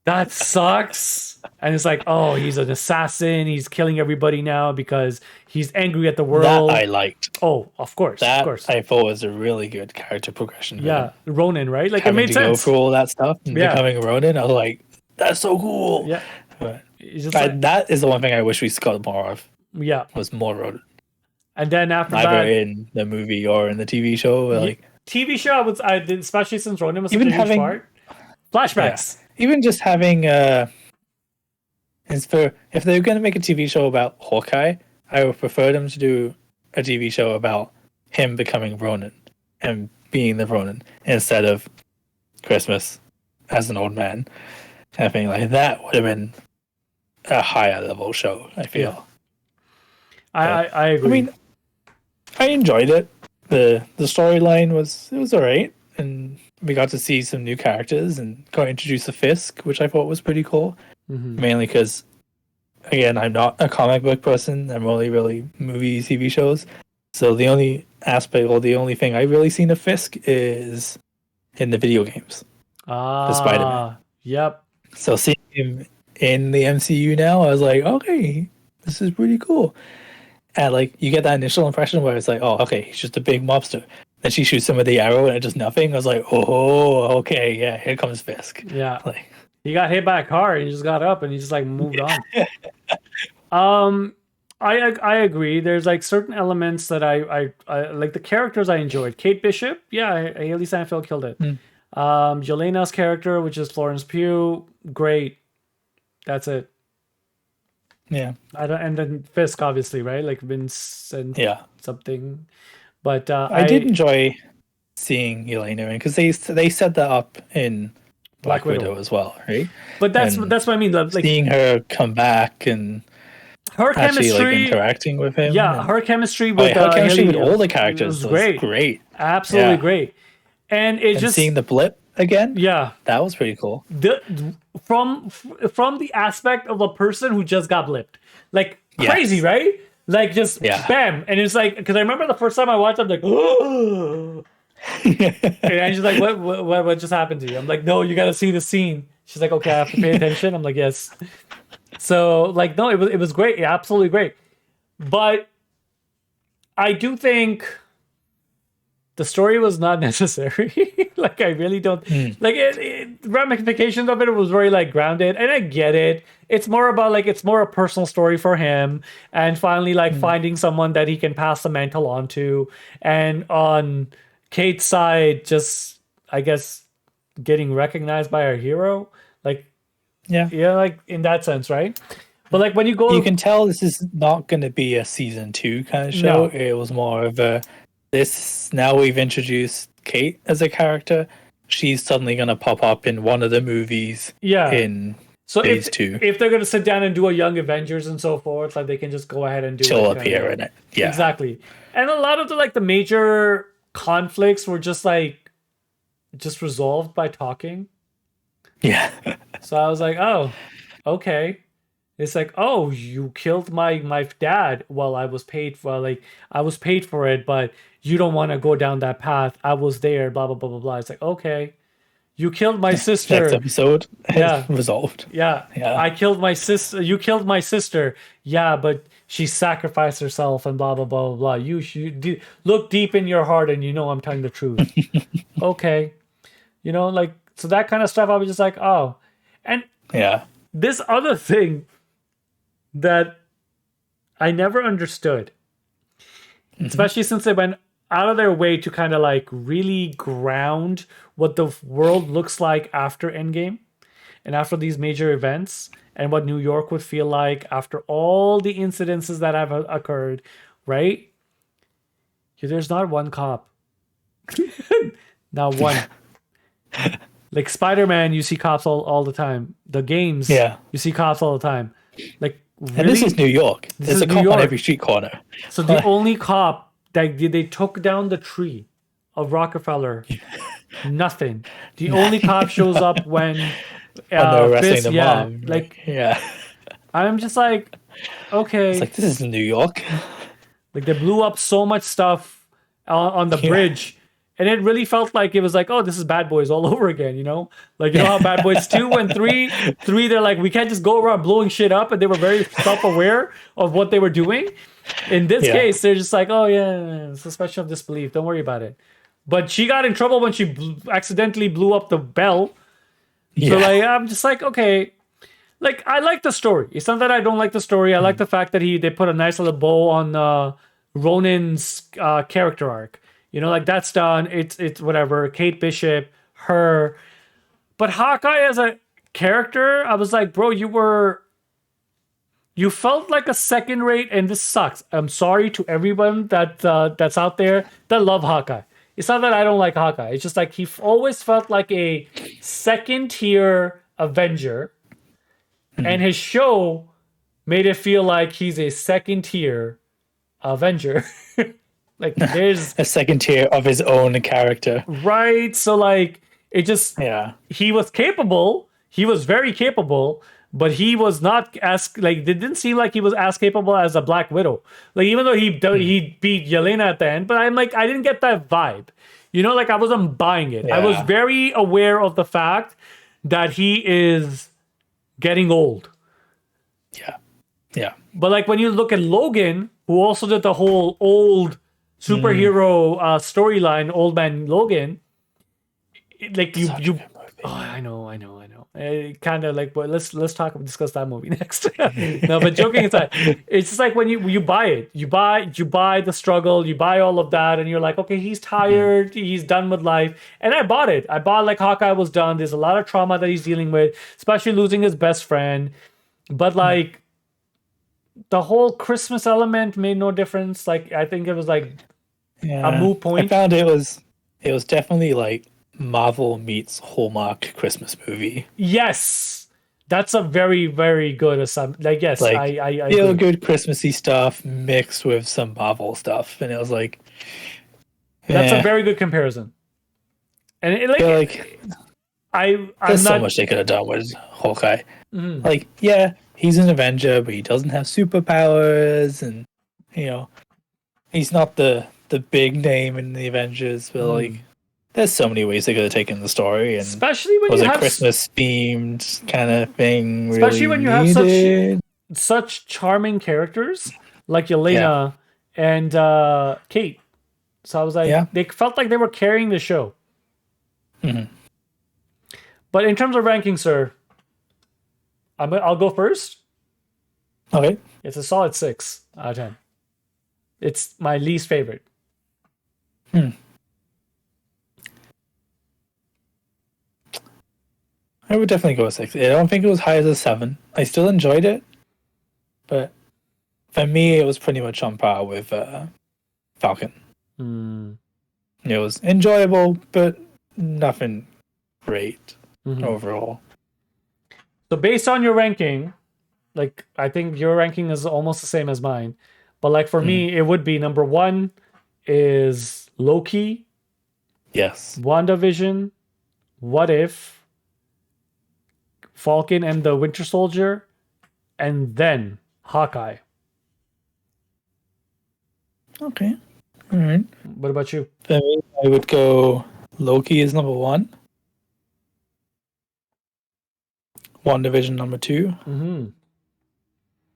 that sucks. And it's like, oh, he's an assassin. He's killing everybody now because he's angry at the world. That I liked. Oh, of course. I thought was a really good character progression. Yeah, Ronin, right? Like, having it made to sense. go through all that stuff and becoming a Ronin, I was like, that's so cool. Yeah. But that is the one thing I wish we got more of. Yeah. Was more Ronin. And then after either that, in the movie or in the TV show. Like TV show, I did, especially since Ronin was even such a huge part. Flashbacks. Yeah. Even just having if they're going to make a TV show about Hawkeye, I would prefer them to do a TV show about him becoming Ronin and being the Ronin instead of Christmas as an old man. I think like that would have been a higher level show, I feel. Yeah. I agree. I mean, I enjoyed it. The storyline was alright, and we got to see some new characters and got introduced to Fisk, which I thought was pretty cool. Mainly because, again, I'm not a comic book person. I'm only really movies, TV shows. So the only aspect or the only thing I've really seen of Fisk is in the video games. The Spider-Man. Yep. So seeing him in the MCU now, I was like, okay, this is pretty cool. And like you get that initial impression where it's like, oh, okay, he's just a big mobster. Then she shoots him with the arrow and it does nothing. I was like, oh, okay, yeah, here comes Fisk. Yeah. Like, he got hit by a car and he just got up and he just like moved on. I agree. There's like certain elements that I like. The characters I enjoyed. Kate Bishop, yeah, Haley Steinfeld killed it. Yelena's character, which is Florence Pugh, great. That's it. Yeah. And then Fisk, obviously, right? Like Vince and something. But I did enjoy seeing Yelena because they set that up in Black Widow as well, right? But that's what I mean. Like seeing her come back and her actually chemistry, like interacting with him. Yeah, her chemistry with all the characters was great. Absolutely great. And just seeing the blip again. Yeah, that was pretty cool. From the aspect of a person who just got blipped, like crazy, right? Like just Yeah. bam, and it's like because I remember the first time I watched, I'm like, oh, and she's like, what just happened to you? I'm like, no, you got to see the scene. She's like, okay, I have to pay attention. I'm like, yes. So like, no, it was great, yeah, absolutely great, but I do think the story was not necessary. Like I really don't like it. Ramifications of it was very like grounded, and I get it. It's more about like it's more a personal story for him, and finally like finding someone that he can pass the mantle on to, and on Kate's side, just I guess getting recognized by our hero, like Yeah. like in that sense, right? But like when you go, You can tell this is not going to be a season 2 kind of show. No. It was more of a this. Now we've introduced Kate as a character. She's suddenly going to pop up in one of the movies. Yeah. In so phase 2, if they're gonna sit down and do a Young Avengers and so forth, like they can just go ahead and do she'll it, appear in it. Yeah. exactly. And a lot of the major conflicts were just resolved by talking. Yeah. So I was like, oh, okay. It's like, oh, you killed my dad. Well, I was paid for it, but you don't want to go down that path. I was there, blah blah blah blah blah. It's like, okay, you killed my sister. Next episode has resolved. Yeah. I killed my sister. You killed my sister. Yeah, but she sacrificed herself and blah blah blah blah blah. You look deep in your heart and you know I'm telling the truth. Okay, like so that kind of stuff. I was just like, oh, and Yeah. this other thing that I never understood, especially since they went out of their way to kind of like really ground what the world looks like after Endgame and after these major events and what New York would feel like after all the incidences that have occurred, right? There's not one cop. Not one. Like Spider-Man, you see cops all the time. The games, you see cops all the time. Like, really? And this is New York. There's a cop on every street corner. So the only cop that they took down the tree of Rockefeller, nothing. The only cop shows up when they're arresting the mom. Like, I'm just like, okay. It's like, this is New York. Like they blew up so much stuff on the bridge. And it really felt like it was like, oh, this is Bad Boys all over again, Like, how Bad Boys 2 and 3, they're like, we can't just go around blowing shit up. And they were very self-aware of what they were doing. In this case, they're just like, oh, yeah, suspension of disbelief. Don't worry about it. But she got in trouble when she accidentally blew up the bell. So, like, I'm just like, okay. Like, I like the story. It's not that I don't like the story. I like the fact that they put a nice little bow on Ronan's character arc. Like that's done. It's whatever. Kate Bishop, her. But Hawkeye as a character, I was like, bro, you felt like a second rate, and this sucks. I'm sorry to everyone that's out there that love Hawkeye. It's not that I don't like Hawkeye. It's just like he always felt like a second tier Avenger, and his show made it feel like he's a second tier Avenger. Like there's a second tier of his own character. Right. So like it just he was capable. He was very capable, but he was not as like it didn't seem like he was as capable as a Black Widow. Like even though he beat Yelena at the end, but I'm like I didn't get that vibe. Like I wasn't buying it. I was very aware of the fact that he is getting old. Yeah. Yeah. But like when you look at Logan, who also did the whole old superhero storyline, Old Man Logan, like you I know. Kind of like, but let's discuss that movie next. No, but joking aside, it's just like when you buy it, you buy the struggle, you buy all of that, and you're like, okay, he's tired, he's done with life, and I bought it. I bought like Hawkeye was done. There's a lot of trauma that he's dealing with, especially losing his best friend, but like the whole Christmas element made no difference. Like I think it was like a moot point. I found it was definitely like Marvel meets Hallmark Christmas movie. Yes, that's a very, very good assumption. Like, yes, like, I feel good Christmassy stuff mixed with some Marvel stuff, and it was like that's a very good comparison. And it, I'm there's not so much they could have done with Hawkeye. Like, he's an Avenger, but he doesn't have superpowers, and He's not the big name in the Avengers, but like there's so many ways they could have taken the story, and especially when was you a have Christmas themed kind of thing especially really when you have needed? such charming characters like Yeah. Yelena and Kate. So I was like, Yeah. they felt like they were carrying the show. Mhm. But in terms of ranking, sir, I'll go first. Okay. It's a solid 6 out of 10. It's my least favorite. I would definitely go with 6. I don't think it was high as a 7. I still enjoyed it, but for me, it was pretty much on par with Falcon. It was enjoyable, but nothing great overall. So based on your ranking, like I think your ranking is almost the same as mine. But like for me, it would be number 1 is Loki, Yes. WandaVision, What If, Falcon and the Winter Soldier, and then Hawkeye. Okay. All right. What about you? For me, I would go Loki is number 1. WandaVision number 2.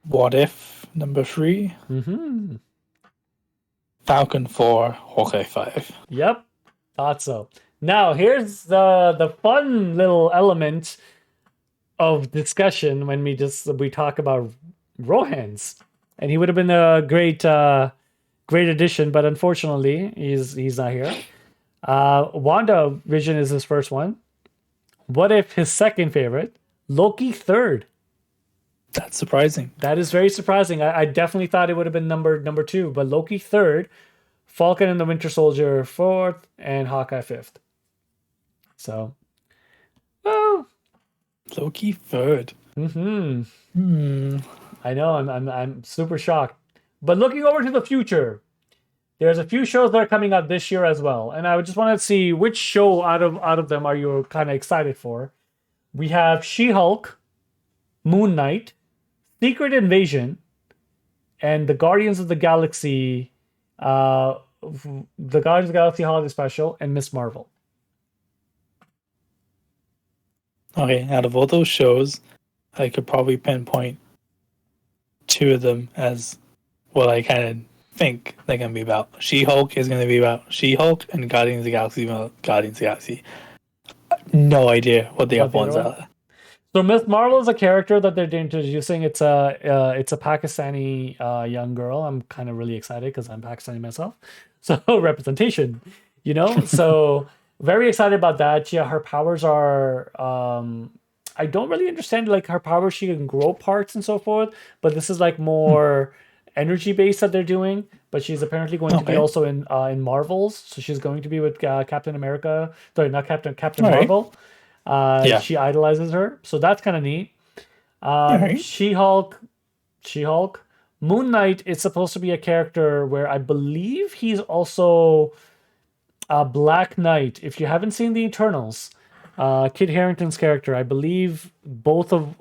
What If number 3. Falcon 4. Hawkeye 5. Yep, thought so. Now here's the fun little element of discussion when we talk about Rohan's, and he would have been a great addition, but unfortunately he's not here. WandaVision is his first one. What If his second favorite, Loki third. That's surprising. That is very surprising. I definitely thought it would have been number 2, but Loki third, Falcon and the Winter Soldier fourth, and Hawkeye fifth. So, well, Loki third. I know. I'm super shocked. But looking over to the future, there's a few shows that are coming out this year as well, and I just wanted to see which show out of them are you kind of excited for. We have She-Hulk, Moon Knight, Secret Invasion, and the Guardians of the Galaxy, the Guardians of the Galaxy Holiday Special, and Miss Marvel. Okay, out of all those shows, I could probably pinpoint 2 of them as what I kind of think they're going to be about. She-Hulk is going to be about She-Hulk, and Guardians of the Galaxy about Guardians of the Galaxy. No idea what the other ones are. So Miss Marvel is a character that they're introducing. It's a Pakistani young girl. I'm kind of really excited because I'm Pakistani myself. So representation, So very excited about that. Yeah, her powers are. I don't really understand like her powers. She can grow parts and so forth, but this is like more energy based that they're doing. But she's apparently going to be also in Marvels. So she's going to be with Captain America. Sorry, not Captain Marvel. She idolizes her, so that's kind of neat. She-Hulk, Moon Knight is supposed to be a character where I believe he's also a Black Knight. If you haven't seen the Eternals, Kit Harington's character, I believe both of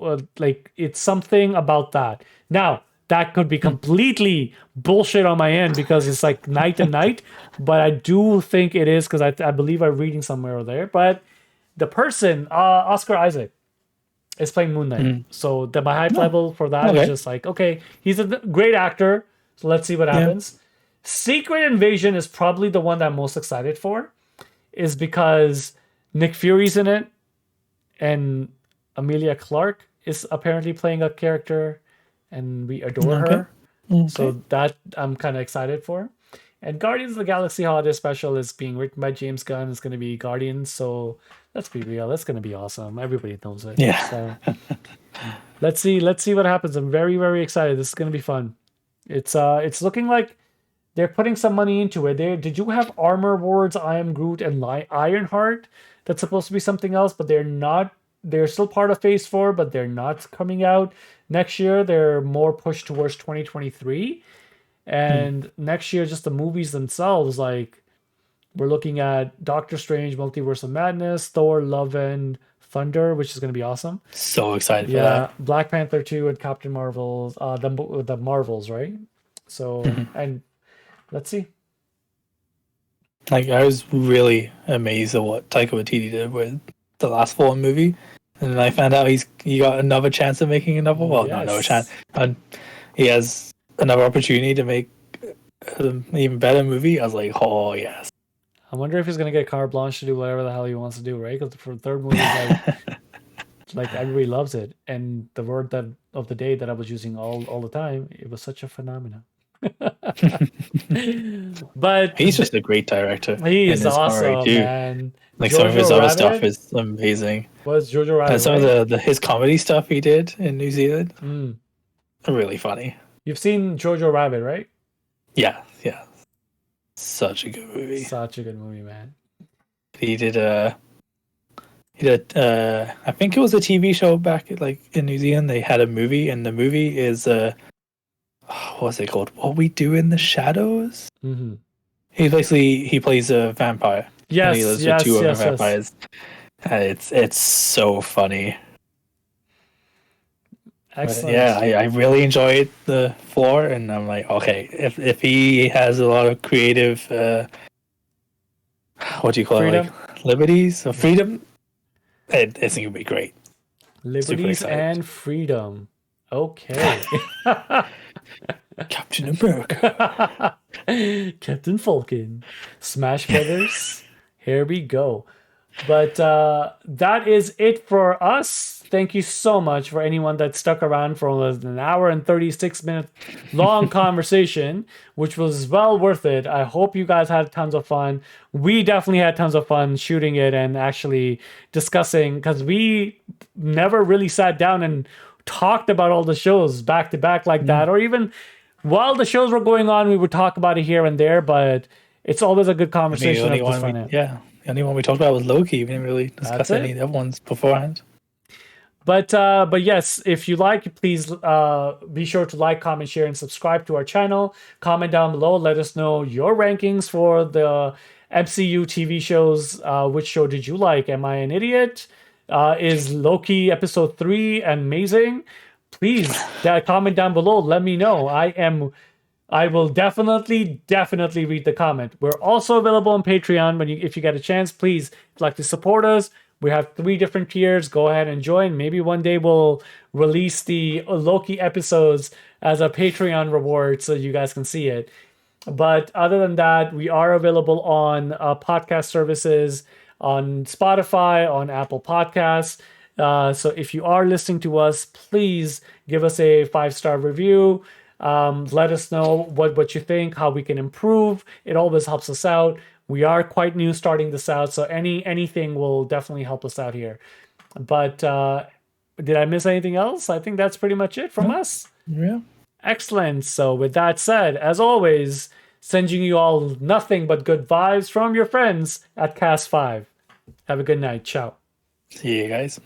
it's something about that. Now that could be completely bullshit on my end because it's like night and night, but I do think it is because I believe I'm reading somewhere there, but. The person, Oscar Isaac, is playing Moon Knight. So my hype level for that is just like, okay, he's a great actor. So let's see what happens. Secret Invasion is probably the one that I'm most excited for, is because Nick Fury's in it, and Emilia Clarke is apparently playing a character, and we adore her. So that I'm kind of excited for. And Guardians of the Galaxy Holiday Special is being written by James Gunn. It's going to be Guardians, so let's be real. That's going to be awesome. Everybody knows it. Yeah. So let's see what happens. I'm very, very excited. This is going to be fun. It's looking like they're putting some money into it. Did you have Armor Wars, I Am Groot, and Ironheart? That's supposed to be something else, but they're not. They're still part of Phase 4, but they're not coming out next year. They're more pushed towards 2023. And next year, just the movies themselves, like we're looking at Doctor Strange, Multiverse of Madness, Thor, Love and Thunder, which is going to be awesome. So excited for that. Black Panther 2 and Captain Marvel's, the Marvels, right? So and let's see. Like, I was really amazed at what Taika Waititi did with the last Fallen movie, and then I found out he got another chance of making another. Well, not another chance. And he has another opportunity to make an even better movie. I was like, oh yes. I wonder if he's gonna get carte blanche to do whatever the hell he wants to do, right? Because for the third movie, like everybody loves it, and the word that of the day that I was using all the time, it was such a phenomenon. But he's just a great director. He is awesome, man. Like some of his other stuff is amazing. Was Jojo Rabbit? And some of his comedy stuff he did in New Zealand, really funny. You've seen Jojo Rabbit, right? Yeah. Such a good movie. Such a good movie, man. He did I think it was a TV show back in New Zealand. They had a movie, and the movie is what's it called? What We Do in the Shadows. Mm-hmm. He plays a vampire. Yes, and he lives with two other vampires. It's so funny. Excellent. But yeah, I really enjoyed the floor, and I'm like, okay, if he has a lot of creative, what do you call freedom? it, like liberties or freedom, it's gonna be great. Liberties and freedom. Okay. Captain America. Captain Falcon. Smash Brothers. Here we go. But that is it for us. Thank you so much for anyone that stuck around for an hour and 36-minute long conversation, which was well worth it. I hope you guys had tons of fun. We definitely had tons of fun shooting it and actually discussing, because we never really sat down and talked about all the shows back to back like that, or even while the shows were going on, we would talk about it here and there, but it's always a good conversation. The only one we talked about was Loki. We didn't really discuss any of the other ones beforehand. But yes, if you like, please be sure to like, comment, share, and subscribe to our channel. Comment down below. Let us know your rankings for the MCU TV shows. Which show did you like? Am I an idiot? Is Loki episode 3 amazing? Please comment down below. Let me know. I will definitely read the comment. We're also available on Patreon. If you get a chance, please, if you'd like to support us. We have 3 different tiers. Go ahead and join. Maybe one day we'll release the Loki episodes as a Patreon reward so you guys can see it. But other than that, we are available on podcast services, on Spotify, on Apple Podcasts. So if you are listening to us, please give us a 5-star review. Let us know what you think, how we can improve. It always helps us out. We are quite new starting this out, so anything will definitely help us out here. But did I miss anything else? I think that's pretty much it from us. Yeah. Excellent. So with that said, as always, sending you all nothing but good vibes from your friends at Cast 5. Have a good night. Ciao. See you guys.